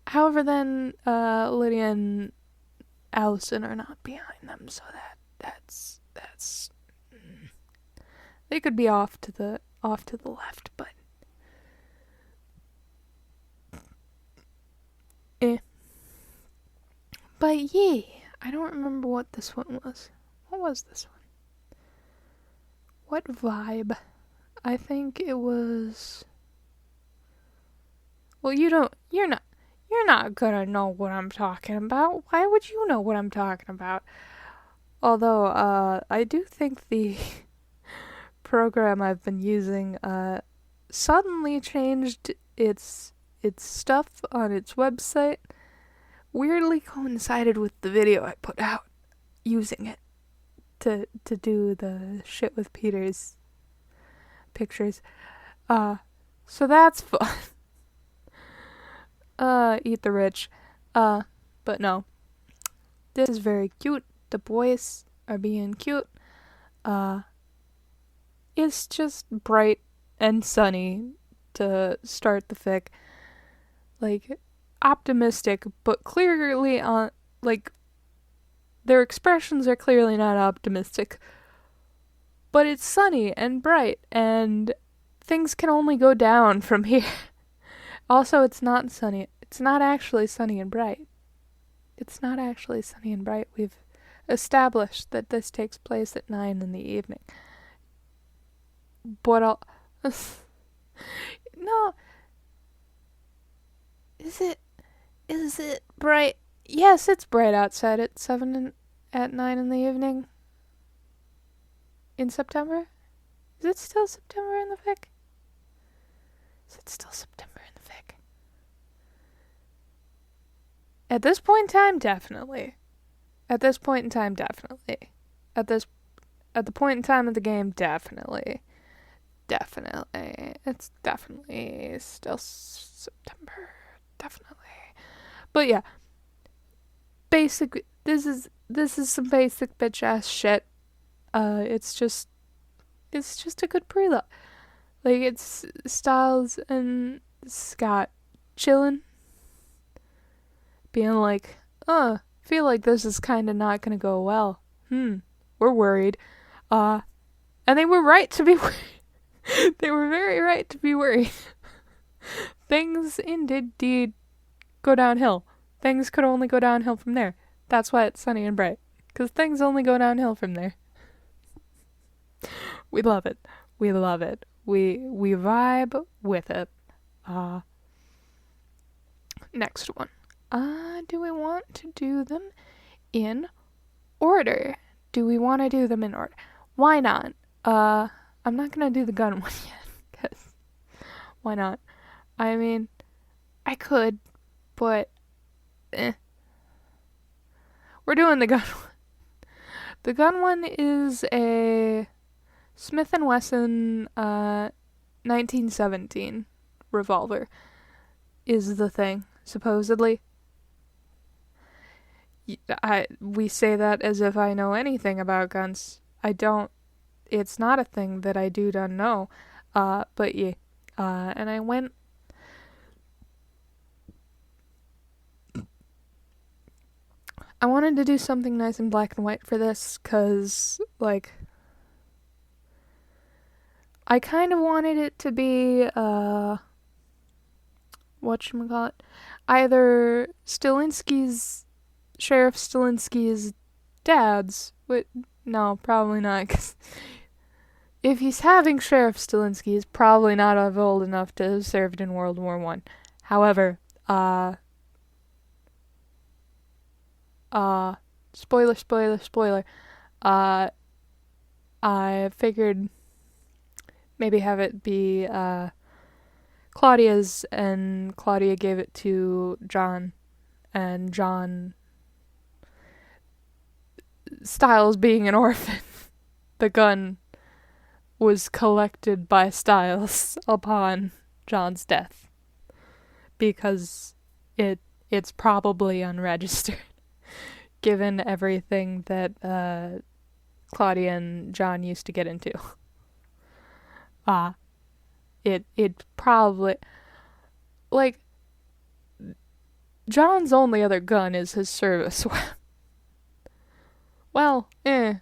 B: However, then Lydia and Allison are not behind them, so that's they could be off to the left, but But yeah, I don't remember what this one was. What was this one? What vibe? I think it was. Well, you're not gonna know what I'm talking about. Why would you know what I'm talking about? Although, I do think the program I've been using, suddenly changed its stuff on its website. Weirdly coincided with the video I put out using it to do the shit with Peter's pictures. So that's fun. Eat the rich. But no. This is very cute. The boys are being cute. It's just bright and sunny to start the fic. Like, optimistic, but clearly their expressions are clearly not optimistic. But it's sunny and bright, and things can only go down from here. Also, it's not sunny. It's not actually sunny and bright. We've established that this takes place at 9 in the evening. But no. Is it bright? Yes, it's bright outside at 9 in the evening. In September? Is it still September in the fic? At this point in time, definitely. At the point in time of the game, definitely. It's definitely still September. Definitely. But yeah. This is some basic bitch ass shit. It's just a good prelude. Like, it's Stiles and Scott chilling. being like, feel like this is kind of not gonna go well. We're worried. And they were right to be worried. They were very right to be worried. Things indeed go downhill. Things could only go downhill from there. That's why it's sunny and bright. Because things only go downhill from there. We love it. We love it. We vibe with it. Next one. Do we want to do them in order? Do we want to do them in order? Why not? I'm not gonna do the gun one yet, because why not? I mean, I could, but we're doing the gun one. The gun one is a Smith & Wesson 1917 revolver is the thing, supposedly. We say that as if I know anything about guns. I don't. It's not a thing that I don't know. But yeah. And I went. I wanted to do something nice and black and white for this, cause like I kind of wanted it to be whatchamacallit, either Sheriff Stilinski's dad's. No, probably not, because if he's having Sheriff Stilinski, he's probably not old enough to have served in World War I. However, spoiler, I figured maybe have it be Claudia's, and Claudia gave it to John, and John, Stiles being an orphan, the gun was collected by Stiles upon John's death, because it's probably unregistered, given everything that Claudia and John used to get into. It probably, like, John's only other gun is his service weapon. Well, maybe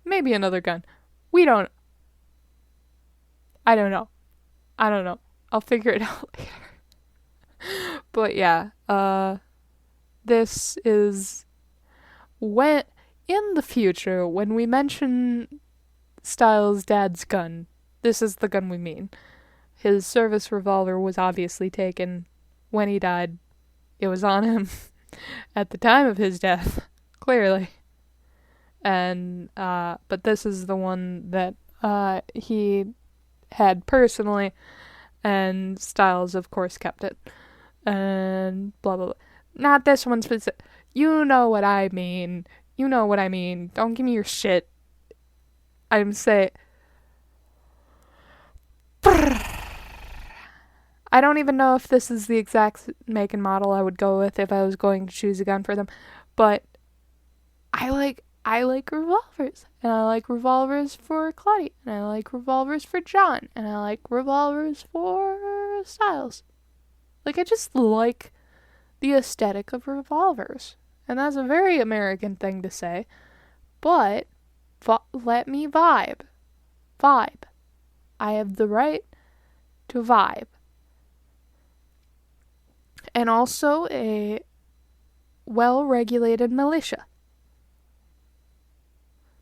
B: another gun. I don't know. I'll figure it out later. But yeah, this is when, in the future, when we mention Stiles' dad's gun, this is the gun we mean. His service revolver was obviously taken when he died. It was on him at the time of his death, clearly. And, but this is the one that, he had personally, and Stiles, of course, kept it. And blah, blah, blah. Not this one specific. You know what I mean. Don't give me your shit. I'm saying. I don't even know if this is the exact make and model I would go with if I was going to choose a gun for them, but I like revolvers, and I like revolvers for Claudia, and I like revolvers for John, and I like revolvers for Stiles. Like, I just like the aesthetic of revolvers, and that's a very American thing to say, but let me vibe. I have the right to vibe. And also a well-regulated militia.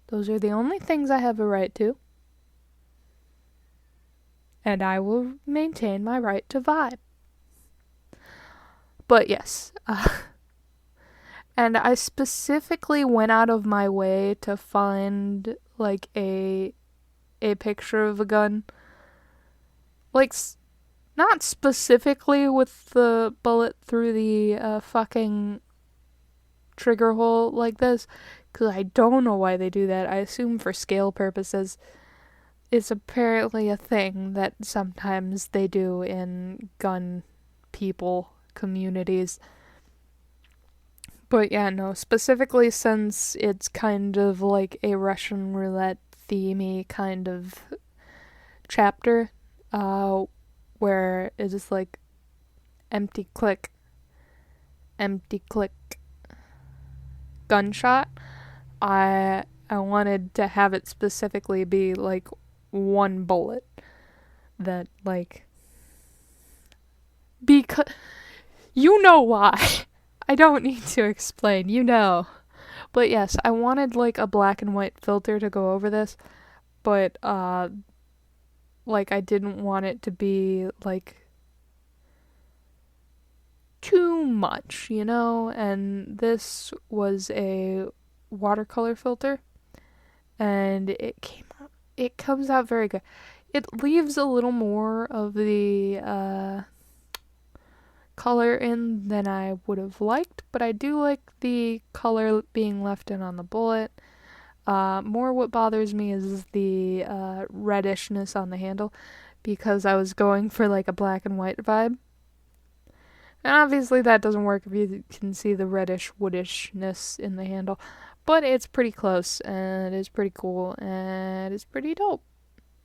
B: Those are the only things I have a right to. And I will maintain my right to vibe. But yes. And I specifically went out of my way to find, like, a picture of a gun. Like, not specifically with the bullet through the fucking trigger hole like this, because I don't know why they do that. I assume for scale purposes. It's apparently a thing that sometimes they do in gun people communities. But yeah, no, specifically since it's kind of like a Russian roulette themey kind of chapter, where it's just like empty click, empty click gunshot, I wanted to have it specifically be like one bullet that like because you know why. I don't need to explain, you know. But yes, I wanted like a black and white filter to go over this, but like I didn't want it to be like too much, you know? And this was a watercolor filter, and it comes out very good. It leaves a little more of the color in than I would have liked, but I do like the color being left in on the bullet. More what bothers me is the reddishness on the handle, because I was going for like a black and white vibe. And obviously that doesn't work if you can see the reddish woodishness in the handle. But it's pretty close, and it's pretty cool, and it's pretty dope.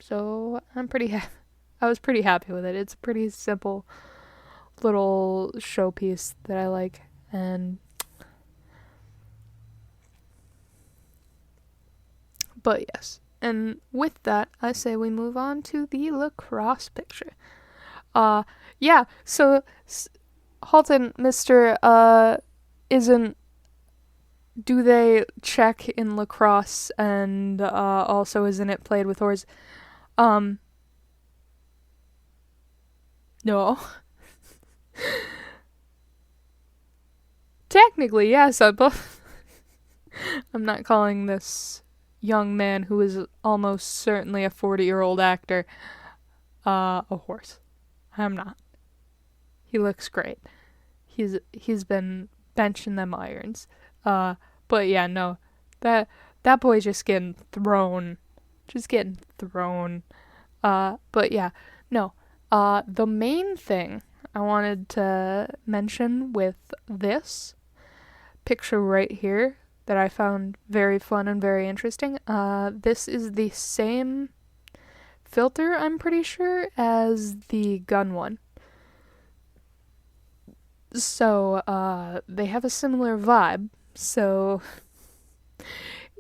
B: So I was pretty happy with it. It's a pretty simple little showpiece that I like. But yes. And with that, I say we move on to the lacrosse picture. Yeah, so Halton, Mr. Isn't. Do they check in lacrosse, and also isn't it played with oars? No. Technically, yes. I'm not calling this young man, who is almost certainly a 40-year-old actor, a horse. I'm not. He looks great. He's been benching them irons. But yeah, no, that boy's just getting thrown. But yeah, no. The main thing I wanted to mention with this picture right here that I found very fun and very interesting, this is the same filter, I'm pretty sure, as the gun one. So, they have a similar vibe. So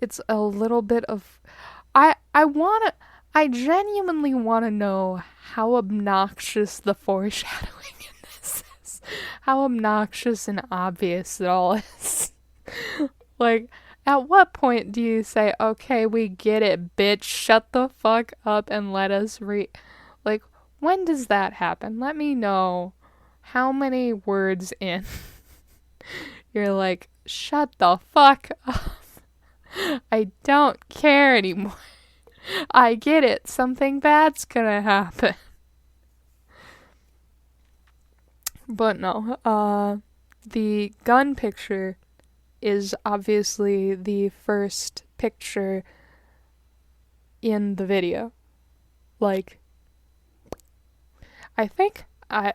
B: it's a little bit of I genuinely wanna know how obnoxious the foreshadowing in this is. How obnoxious and obvious it all is. Like, at what point do you say, okay, we get it, bitch, shut the fuck up and let us read? Like, when does that happen? Let me know how many words in you're like, shut the fuck up. I don't care anymore. I get it. Something bad's gonna happen. But no, the gun picture is obviously the first picture in the video. Like, I think I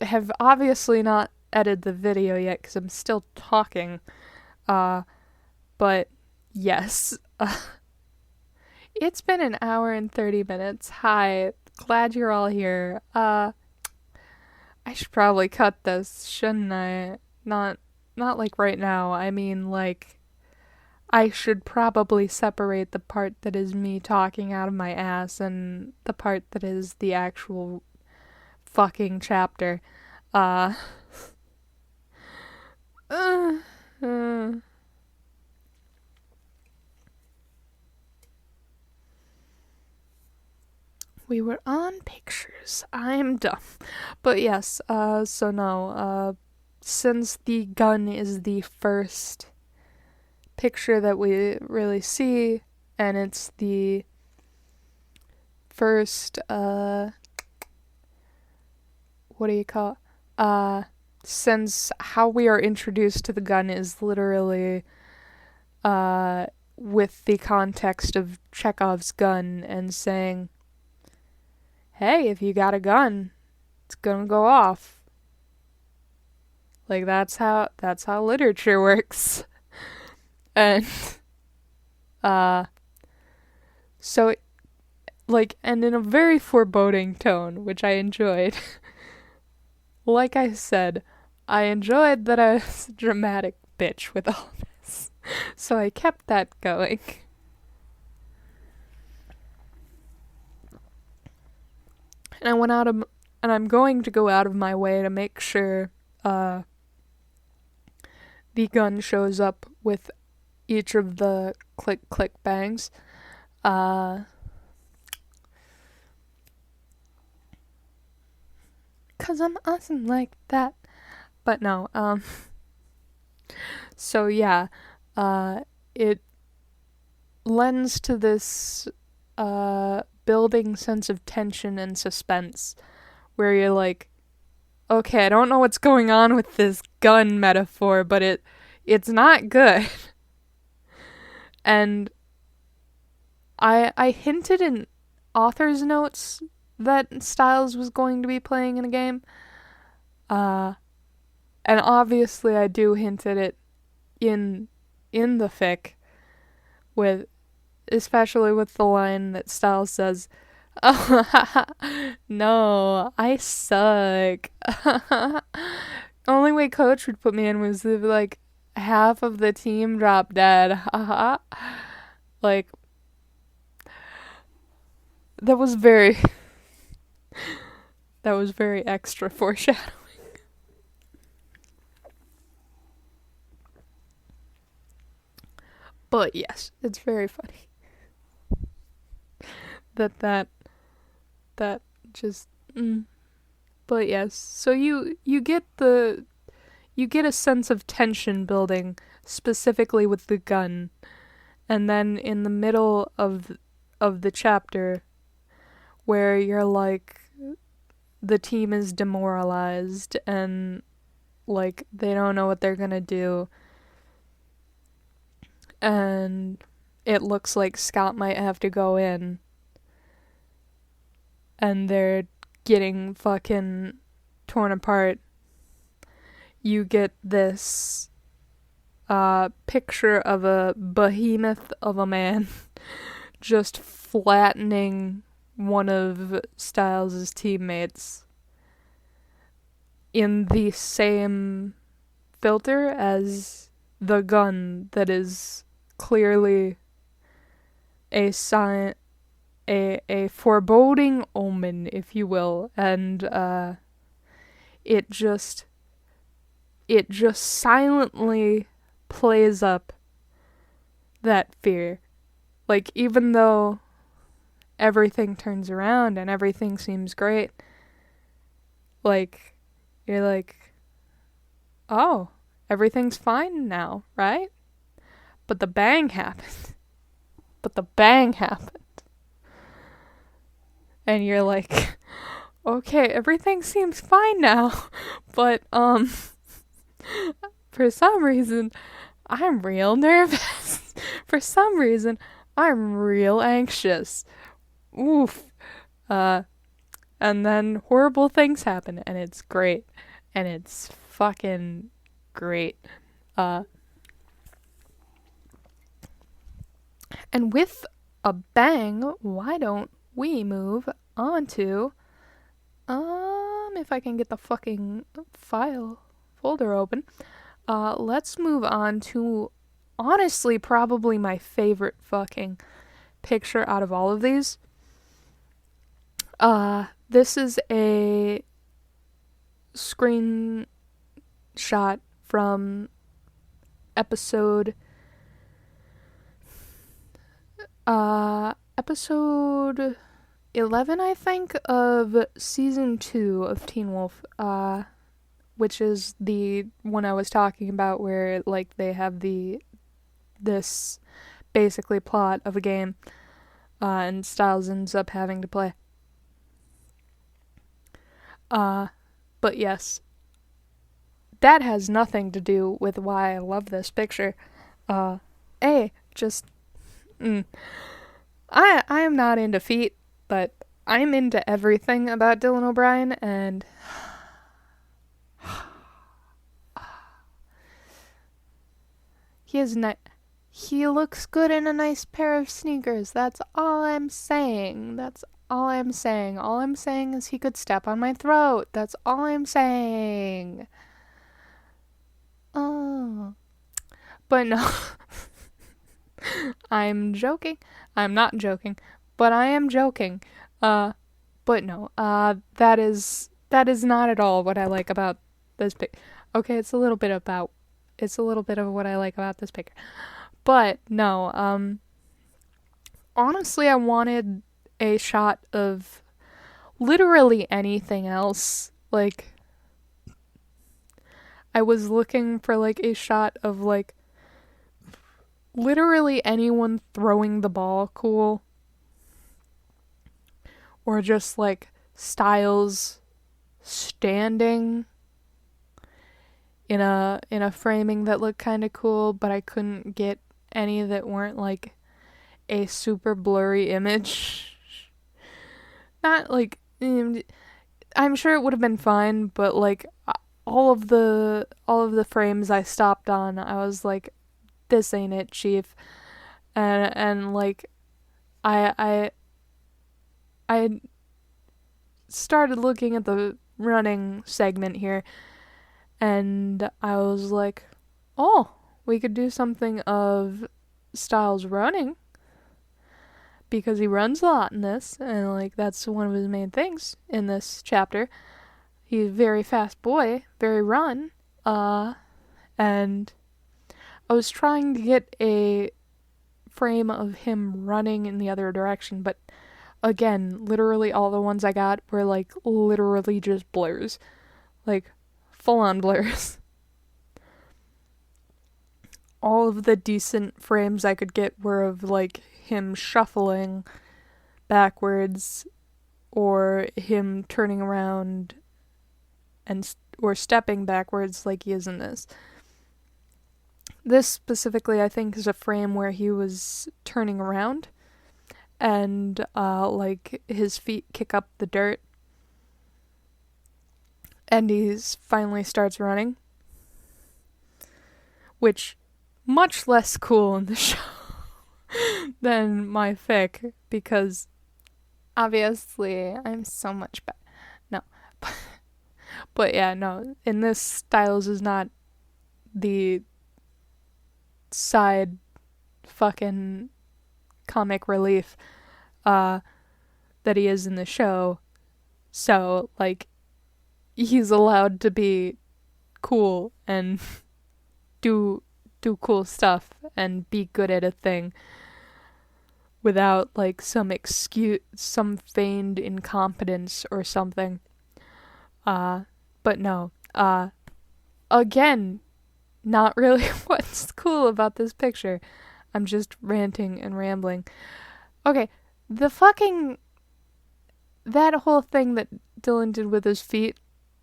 B: have obviously not edited the video yet because I'm still talking. But yes. It's been an hour and 30 minutes. Hi, glad you're all here. I should probably cut this, shouldn't I? Not like right now. I mean, like, I should probably separate the part that is me talking out of my ass and the part that is the actual fucking chapter. We were on pictures. I'm dumb. But yes, so no, since the gun is the first picture that we really see, and it's the first, what do you call it? Since how we are introduced to the gun is literally, with the context of Chekhov's gun and saying, hey, if you got a gun, it's gonna go off. Like, that's how literature works. And, so, like, and in a very foreboding tone, which I enjoyed. Like I said, I enjoyed that I was a dramatic bitch with all this. So I kept that going. And I'm going to go out of my way to make sure the gun shows up with each of the click click bangs. Cause I'm awesome like that. But no, so yeah, it lends to this building sense of tension and suspense where you're like, okay, I don't know what's going on with this gun metaphor, but it's not good. And I hinted in author's notes that Stiles was going to be playing in a game. And obviously I do hint at it in the fic, with especially with the line that Stiles says, "Oh, no, I suck." Only way Coach would put me in was if like half of the team dropped dead. Like, that was very extra foreshadowing. But yes, it's very funny that just. But yes, so you get a sense of tension building specifically with the gun, and then in the middle of the chapter, where you're like, the team is demoralized and like they don't know what they're gonna do, and it looks like Scott might have to go in, and they're getting fucking torn apart. You get this picture of a behemoth of a man just flattening one of Stiles' teammates in the same filter as the gun that is clearly a sign, a foreboding omen, if you will, and it just silently plays up that fear. Like, even though everything turns around and everything seems great, like, you're like, oh, everything's fine now, right? But the bang happened. And you're like, okay, everything seems fine now, but, for some reason, I'm real nervous. For some reason, I'm real anxious. Oof. And then horrible things happen, and it's great. And it's fucking great. And with a bang, why don't we move on to, if I can get the fucking folder open, let's move on to, honestly, probably my favorite fucking picture out of all of these. This is a screenshot from episode 11, I think, of season 2 of Teen Wolf, which is the one I was talking about where, like, they have this basically plot of a game, and Stiles ends up having to play. But yes, that has nothing to do with why I love this picture. I am not into feet, but I'm into everything about Dylan O'Brien, and he looks good in a nice pair of sneakers. That's all I'm saying. All I'm saying is he could step on my throat. That's all I'm saying. Oh. But no. I'm joking. I'm not joking, but I am joking. But no. That is not at all what I like about this pic. Okay, it's a little bit of what I like about this picture. But no, honestly I wanted a shot of literally anything else. Like I was looking for like a shot of like literally anyone throwing the ball cool, or just like Stiles standing in a framing that looked kind of cool, but I couldn't get any that weren't like a super blurry image. Not like I'm sure it would have been fine, but like all of the frames I stopped on, I was like, this ain't it, chief. And like I I started looking at the running segment here, and I was like, oh, we could do something of Styles running, because he runs a lot in this, and like that's one of his main things in this chapter. He's a very fast boy, very run. And I was trying to get a frame of him running in the other direction, but again, literally all the ones I got were like literally just blurs. Like full on blurs. All of the decent frames I could get were of like him shuffling backwards, or him turning around and or stepping backwards like he is in this. This specifically, I think, is a frame where he was turning around, and like his feet kick up the dirt, and he finally starts running, which much less cool in the show than my fic, because obviously I'm so much better. No. But yeah, no. In this, Styles is not the side fucking comic relief that he is in the show. So, like, he's allowed to be cool and do cool stuff and be good at a thing without like some feigned incompetence or something. But no. Again, not really what's cool about this picture. I'm just ranting and rambling. Okay, that whole thing that Dylan did with his feet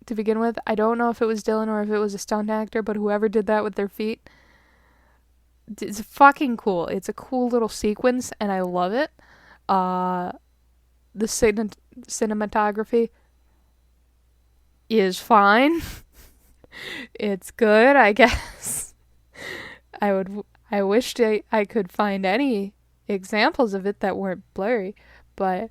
B: to begin with, I don't know if it was Dylan or if it was a stunt actor, but whoever did that with their feet, it's fucking cool. It's a cool little sequence, and I love it. The cinematography is fine. It's good, I guess. I wished I could find any examples of it that weren't blurry, but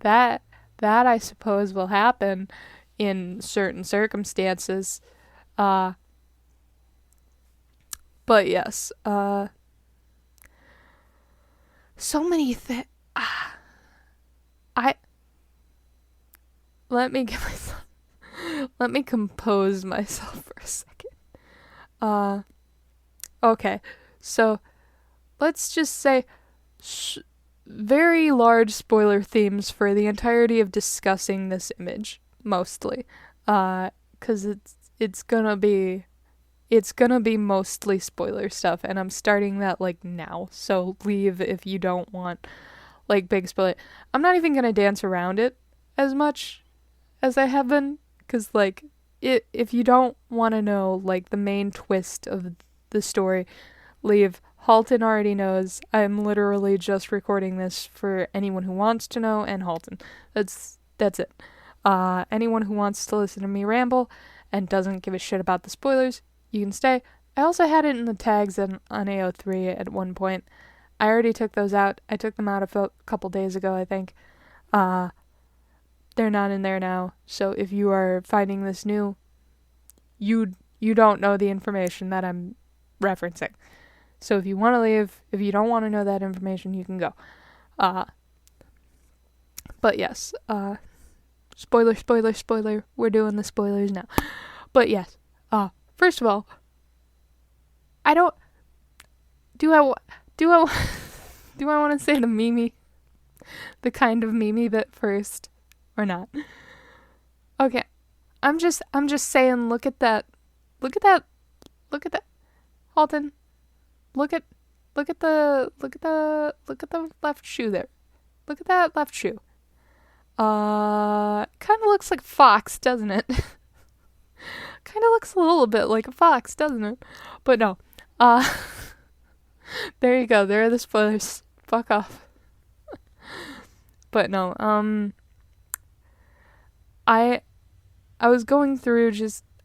B: that I suppose will happen in certain circumstances. But yes, so many things. I let me get myself. Let me compose myself for a second. Okay, so let's just say very large spoiler themes for the entirety of discussing this image, mostly, because it's gonna be mostly spoiler stuff, and I'm starting that like now. So leave if you don't want like big spoiler. I'm not even gonna dance around it as much as I have been, because like if you don't want to know like the main twist of the story, leave. Halton already knows. I'm literally just recording this for anyone who wants to know, and Halton. That's it. Anyone who wants to listen to me ramble and doesn't give a shit about the spoilers, you can stay. I also had it in the tags on AO3 at one point. I already took those out. I took them out a couple days ago, I think. They're not in there now. So if you are finding this new, you you don't know the information that I'm referencing. So if you want to leave, if you don't want to know that information, you can go. But yes, spoiler, spoiler, spoiler. We're doing the spoilers now. But yes, first of all, I don't. Do I want to say the Mimi, the kind of Mimi bit first, or not? Okay, I'm just saying. Look at that. Halton, look at the left shoe there. Look at that left shoe. Kind of looks like a fox, doesn't it? Kind of looks a little bit like a fox, doesn't it? But no. There you go. There are the spoilers. Fuck off. But no. I was going through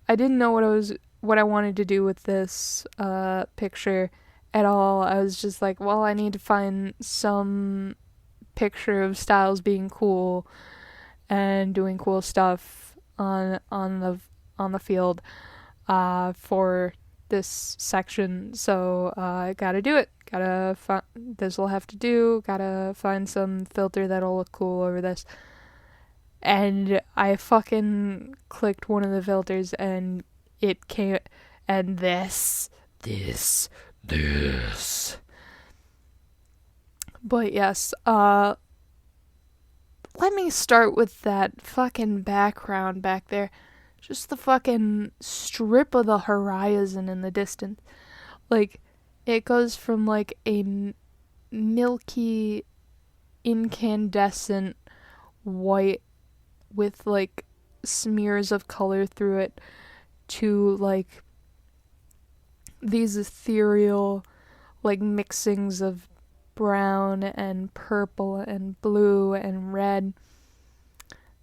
B: I didn't know what I wanted to do with this picture at all. I was just like, well, I need to find some picture of Stiles being cool and doing cool stuff on the field for this section. So I gotta do it. This will have to do. Gotta find some filter that'll look cool over this. And I fucking clicked one of the filters and it came, and this. But yes, let me start with that fucking background back there. Just the fucking strip of the horizon in the distance. Like, it goes from like a milky, incandescent white with like smears of color through it to like these ethereal like mixings of brown and purple and blue and red,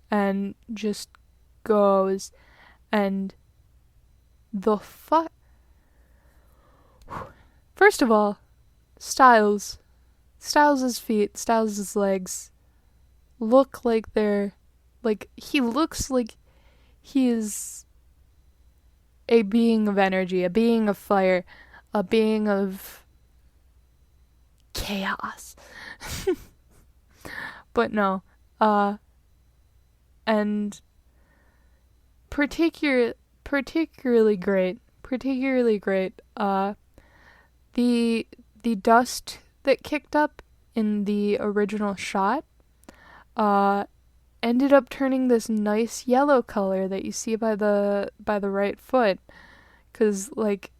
B: and just goes. And the first of all, Stiles' feet, Stiles' legs look like they're like, he looks like he is a being of energy, a being of fire, a being of chaos. But no, and particularly great, the dust that kicked up in the original shot, ended up turning this nice yellow color that you see by the right foot, because like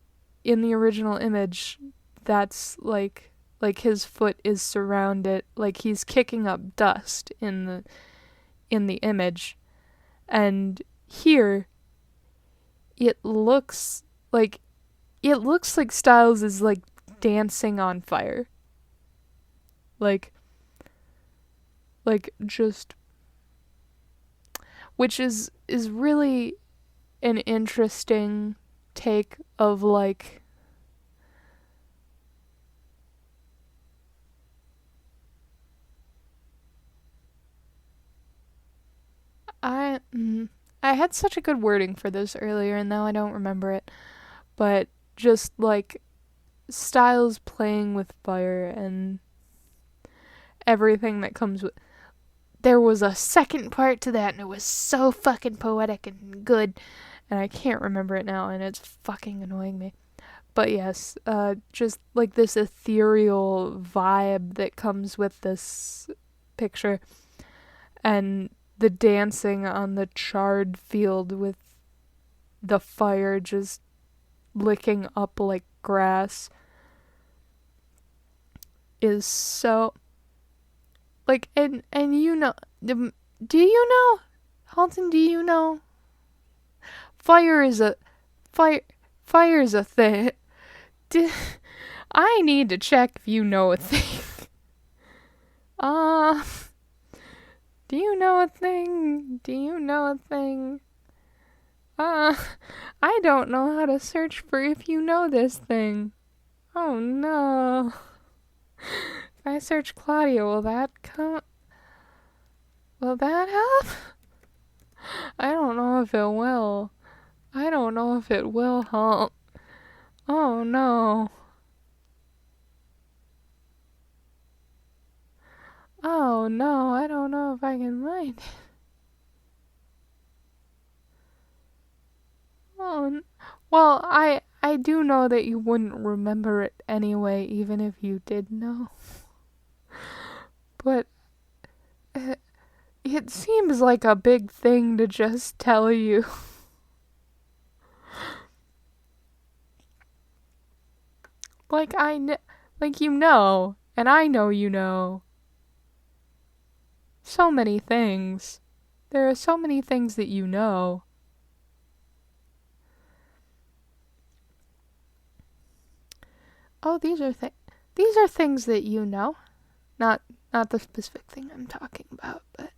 B: in the original image, that's like his foot is surrounded, like he's kicking up dust in the image, and here it looks like Stiles is like dancing on fire, like just, which is really an interesting take of like I had such a good wording for this earlier and now I don't remember it, but just like Stiles playing with fire and everything that comes with. There was a second part to that and it was so fucking poetic and good, and I can't remember it now and it's fucking annoying me. But yes, just like this ethereal vibe that comes with this picture, and the dancing on the charred field with the fire just licking up like grass is so like, and you know, do you know, Halton, do you know, fire is a thing. I need to check if you know a thing. Do you know a thing? I don't know how to search for if you know this thing. Oh no. If I search Claudia, will that help? I don't know if it will. I don't know if it will help. Oh no. Oh no, I don't know if I can find it. Oh, well, I do know that you wouldn't remember it anyway, even if you did know. But it seems like a big thing to just tell you. Like like you know, and I know you know. So many things. There are so many things that you know. Oh, these are things that you know. Not not the specific thing I'm talking about, but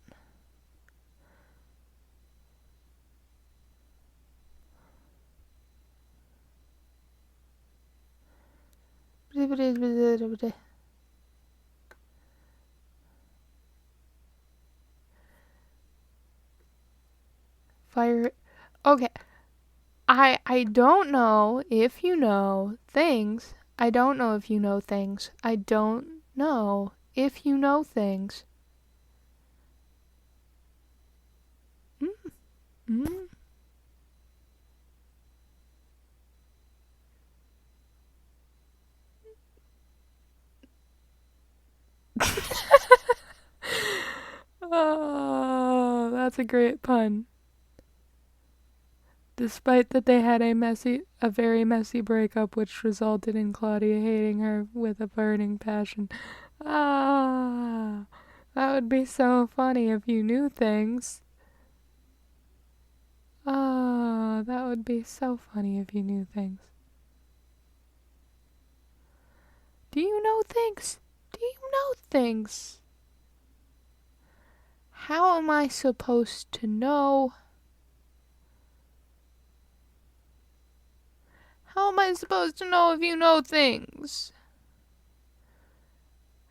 B: fire. Okay. I don't know if you know things. I don't know if you know things. I don't know if you know things. Mm. Oh, that's a great pun. Despite that they had a very messy breakup which resulted in Claudia hating her with a burning passion. Ah, that would be so funny if you knew things. Ah, that would be so funny if you knew things. Do you know things? Do you know things? How am I supposed to know? How am I supposed to know if you know things?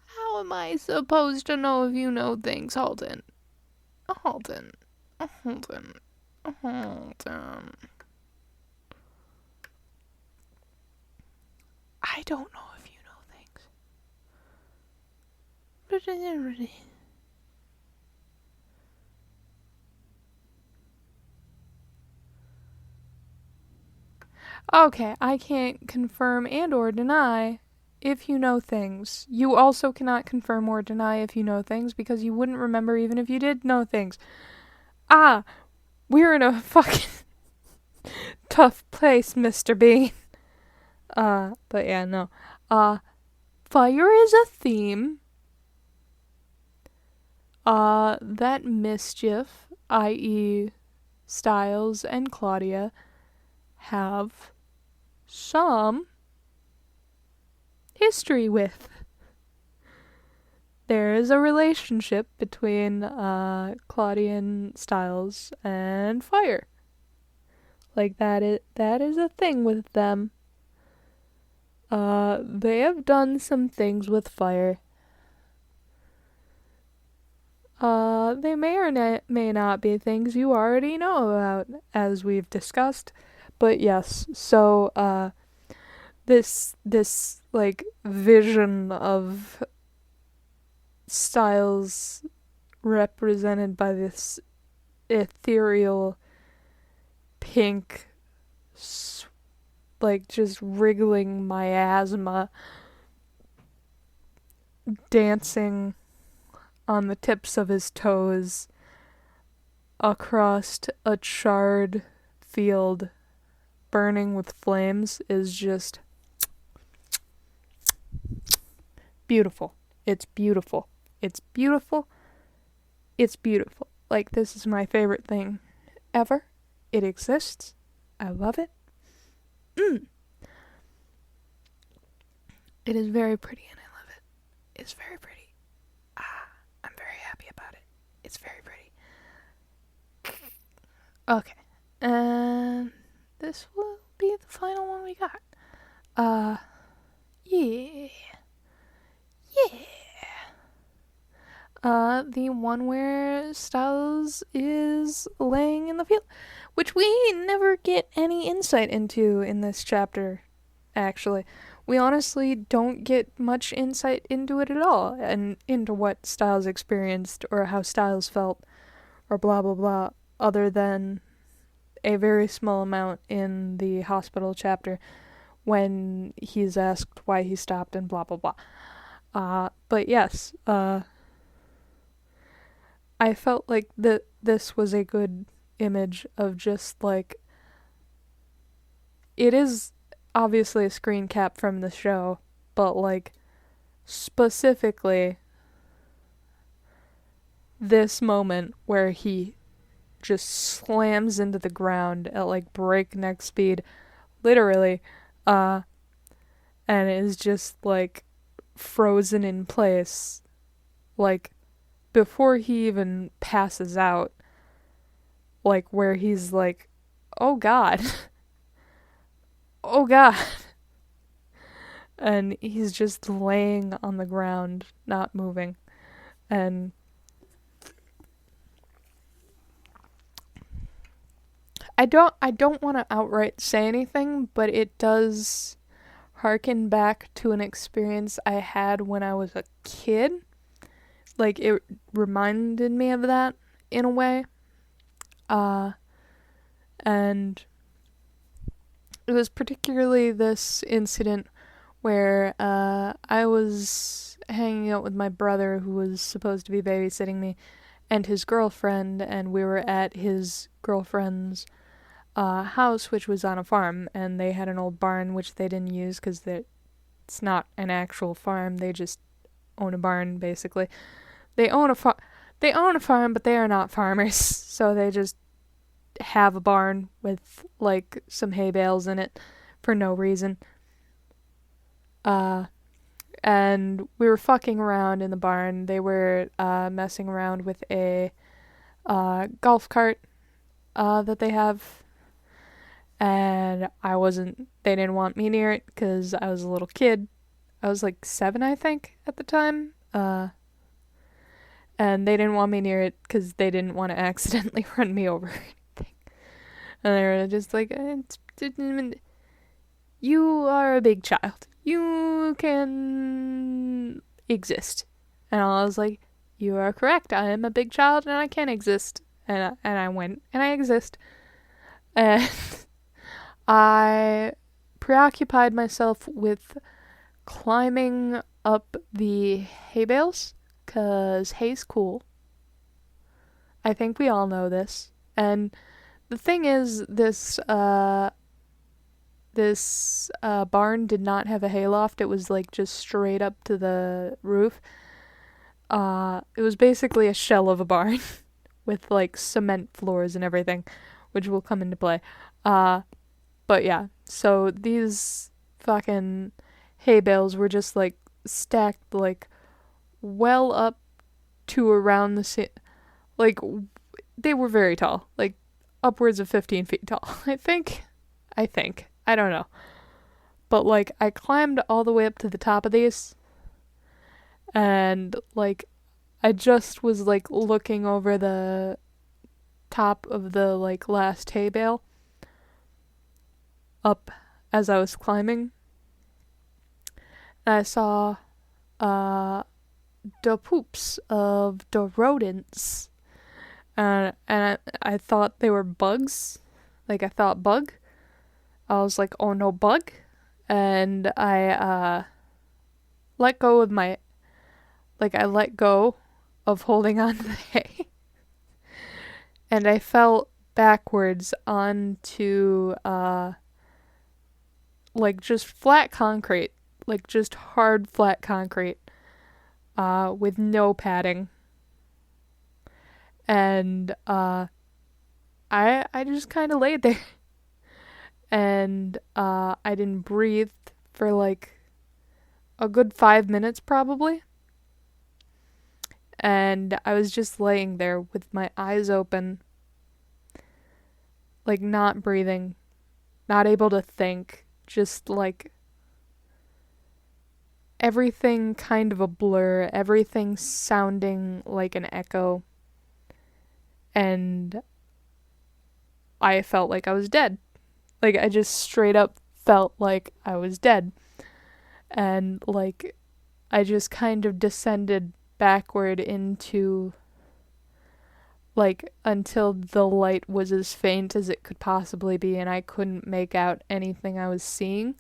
B: How am I supposed to know if you know things, Halton? Halton. Halton. Halton. I don't know if you know things. Okay, I can't confirm and or deny if you know things. You also cannot confirm or deny if you know things because you wouldn't remember even if you did know things. Ah, we're in a fucking tough place, Mr. Bean. But yeah, no. Fire is a theme. That mischief, i.e., Stiles and Claudia, have some history with. There is a relationship between Claudia and Stiles and fire. Like that is a thing with them. They have done some things with fire. They may or may not be things you already know about, as we've discussed. But yes, so this like vision of Stiles represented by this ethereal pink like just wriggling miasma dancing on the tips of his toes across a charred field burning with flames is just beautiful. It's beautiful. It's beautiful. It's beautiful. Like, this is my favorite thing ever. It exists. I love it. It is very pretty and I love it. It's very pretty. I'm very happy about it. It's very pretty. Okay. And this will be the final one we got. Yeah. Yeah. The one where Stiles is laying in the field, which we never get any insight into in this chapter, actually. We honestly don't get much insight into it at all, and into what Stiles experienced or how Stiles felt, or blah blah blah, other than a very small amount in the hospital chapter when he's asked why he stopped and blah blah blah. But yes, I felt like this was a good image of just like, it is obviously a screen cap from the show, but like specifically this moment where he just slams into the ground at like breakneck speed, literally, uh, and is just like frozen in place, like before he even passes out, like where he's like, oh god, oh god, and he's just laying on the ground, not moving, and I don't want to outright say anything, but it does harken back to an experience I had when I was a kid. Like, it reminded me of that in a way. Uh, and it was particularly this incident where I was hanging out with my brother, who was supposed to be babysitting me, and his girlfriend, and we were at his girlfriend's house, which was on a farm, and they had an old barn which they didn't use because it's not an actual farm. They just own a barn, basically. They own a farm, but they are not farmers, so they just have a barn with like some hay bales in it for no reason. And we were fucking around in the barn. They were messing around with a golf cart that they have, and they didn't want me near it because I was a little kid. I was like 7, I think, at the time. And they didn't want me near it because they didn't want to accidentally run me over or anything. And they were just like, you are a big child. You can exist. And I was like, you are correct. I am a big child and I can exist. And I went and I exist. And I preoccupied myself with climbing up the hay bales, because hay's cool. I think we all know this. And the thing is, this barn did not have a hayloft. It was like just straight up to the roof. It was basically a shell of a barn with like cement floors and everything, which will come into play. But yeah, so these fucking hay bales were just like stacked like well up to around like they were very tall, like upwards of 15 feet tall. I think. I don't know. But like I climbed all the way up to the top of these, and like I just was like looking over the top of the like last hay bale up as I was climbing. And I saw the poops of the rodents. And I thought they were bugs. Like I thought bug. I was like, oh no, bug. And I let go of I let go of holding on to the hay. And I fell backwards onto like just flat concrete. Like just hard flat concrete. With no padding. And I just kind of laid there. And I didn't breathe for like a good 5 minutes probably. And I was just laying there with my eyes open, like not breathing, not able to think, just like, everything kind of a blur, everything sounding like an echo, and I felt like I was dead. Like, I just straight up felt like I was dead. And, like, I just kind of descended backward into, like, until the light was as faint as it could possibly be, and I couldn't make out anything I was seeing.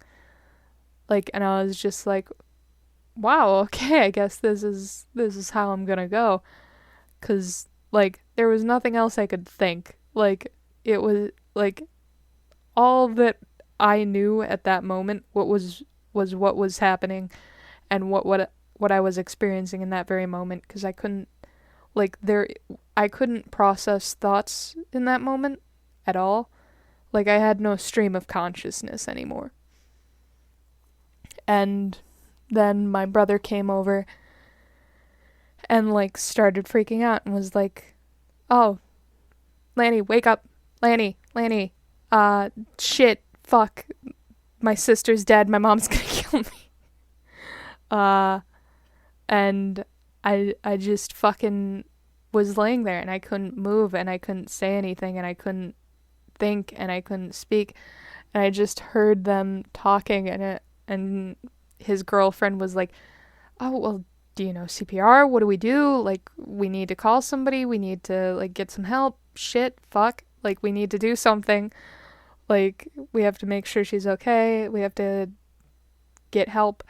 B: Like, and I was just like, wow, okay, I guess this is how I'm gonna go. 'Cause, like, there was nothing else I could think. Like, it was, like, all that I knew at that moment, what was happening, and what I was experiencing in that very moment, because I couldn't, like, I couldn't process thoughts in that moment at all. Like, I had no stream of consciousness anymore. And then my brother came over and, like, started freaking out and was like, oh, Lanny, wake up. Lanny, shit, fuck. My sister's dead. My mom's gonna kill me. And I just fucking was laying there, and I couldn't move, and I couldn't say anything, and I couldn't think, and I couldn't speak. And I just heard them talking, and his girlfriend was like, oh, well, do you know CPR? What do we do? Like, we need to call somebody. We need to, like, get some help. Shit, fuck. Like, we need to do something. Like, we have to make sure she's okay. We have to get help.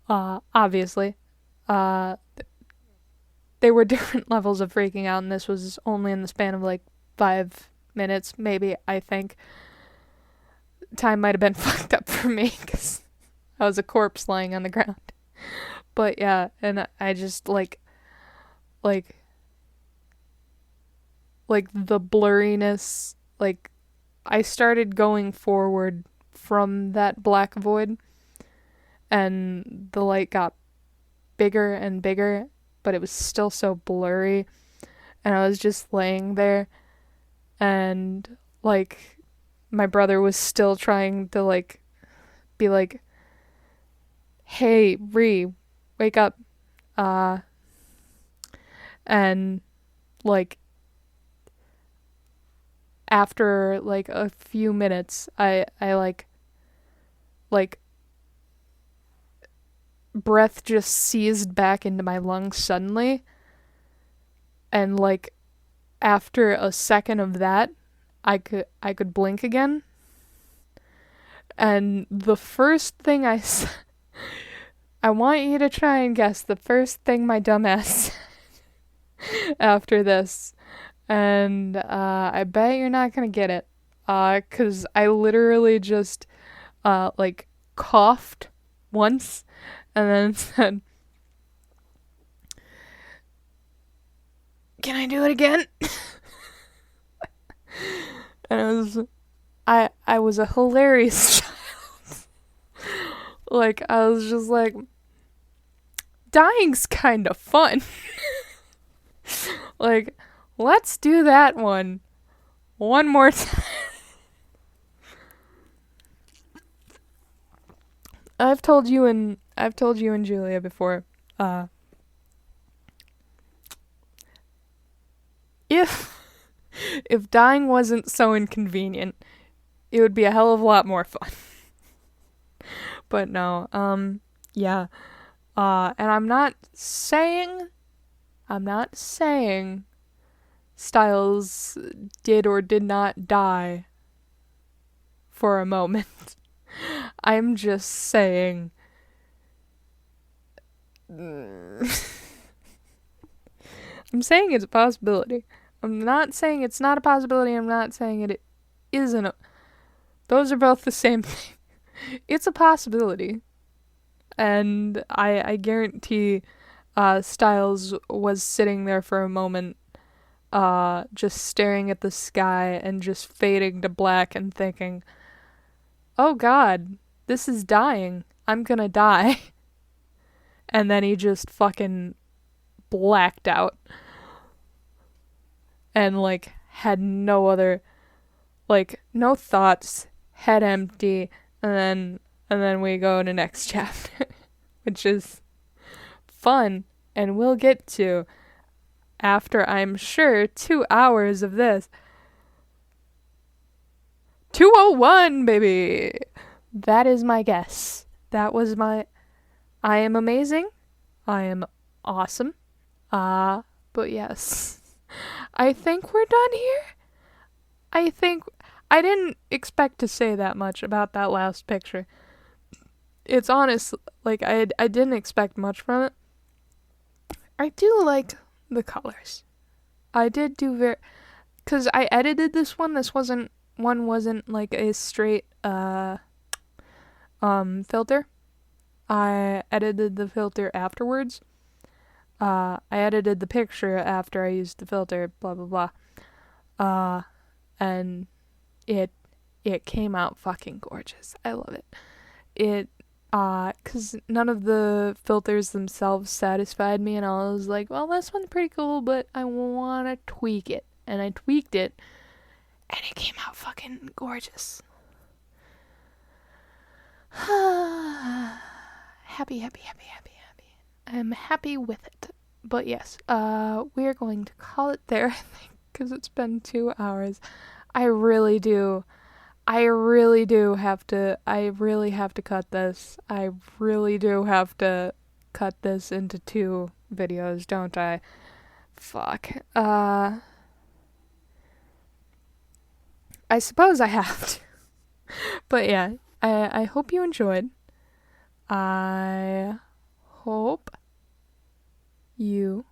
B: Obviously. There were different levels of freaking out, and this was only in the span of, like, 5 minutes, maybe, I think. Time might have been fucked up for me, because I was a corpse lying on the ground. But yeah, and I just, like the blurriness, like, I started going forward from that black void, and the light got bigger and bigger, but it was still so blurry, and I was just laying there, and, like, my brother was still trying to, like, be like, hey, Ree, wake up, and, like, after, like, a few minutes, I breath just seized back into my lungs suddenly, and, like, after a second of that, I could blink again, and the first thing I said, I want you to try and guess the first thing my dumbass said after this. And I bet you're not gonna get it. 'Cause I literally just, like, coughed once and then said, can I do it again? And I was a hilarious child. Like, I was just like, dying's kind of fun. Like, let's do that one more time. I've told you and Julia before, if dying wasn't so inconvenient, it would be a hell of a lot more fun. But no, yeah. And I'm not saying Stiles did or did not die for a moment. I'm just saying I'm saying it's a possibility. I'm not saying it's not a possibility. I'm not saying it isn't. Those are both the same thing. It's a possibility. And I guarantee Stiles was sitting there for a moment, just staring at the sky and just fading to black and thinking, oh God, this is dying. I'm gonna die. And then he just fucking blacked out. And, like, had no other, like, no thoughts, head empty, and then we go to next chapter. which is fun, and we'll get to after, I'm sure, 2 hours of this. 201, baby! That is my guess. That was my... I am amazing. I am awesome. But yes. I think we're done here. I didn't expect to say that much about that last picture. It's honest, like, I didn't expect much from it. I do like the colors. I did do because I edited this one. This wasn't like a straight filter. I edited the filter afterwards. I edited the picture after I used the filter, blah blah blah. And it came out fucking gorgeous. I love it. It 'cause none of the filters themselves satisfied me, and I was like, well, this one's pretty cool, but I want to tweak it. And I tweaked it, and it came out fucking gorgeous. Happy. I'm happy with it. But yes, we're going to call it there, I think, because it's been 2 hours. I really have to cut this. I really do have to cut this into 2 videos, don't I? Fuck. I suppose I have to. But yeah, I hope you enjoyed. I hope you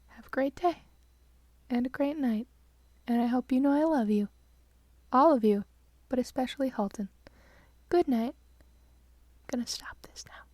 B: have a great day and a great night. And I hope you know I love you. All of you, but especially Halton. Good night. I'm gonna stop this now.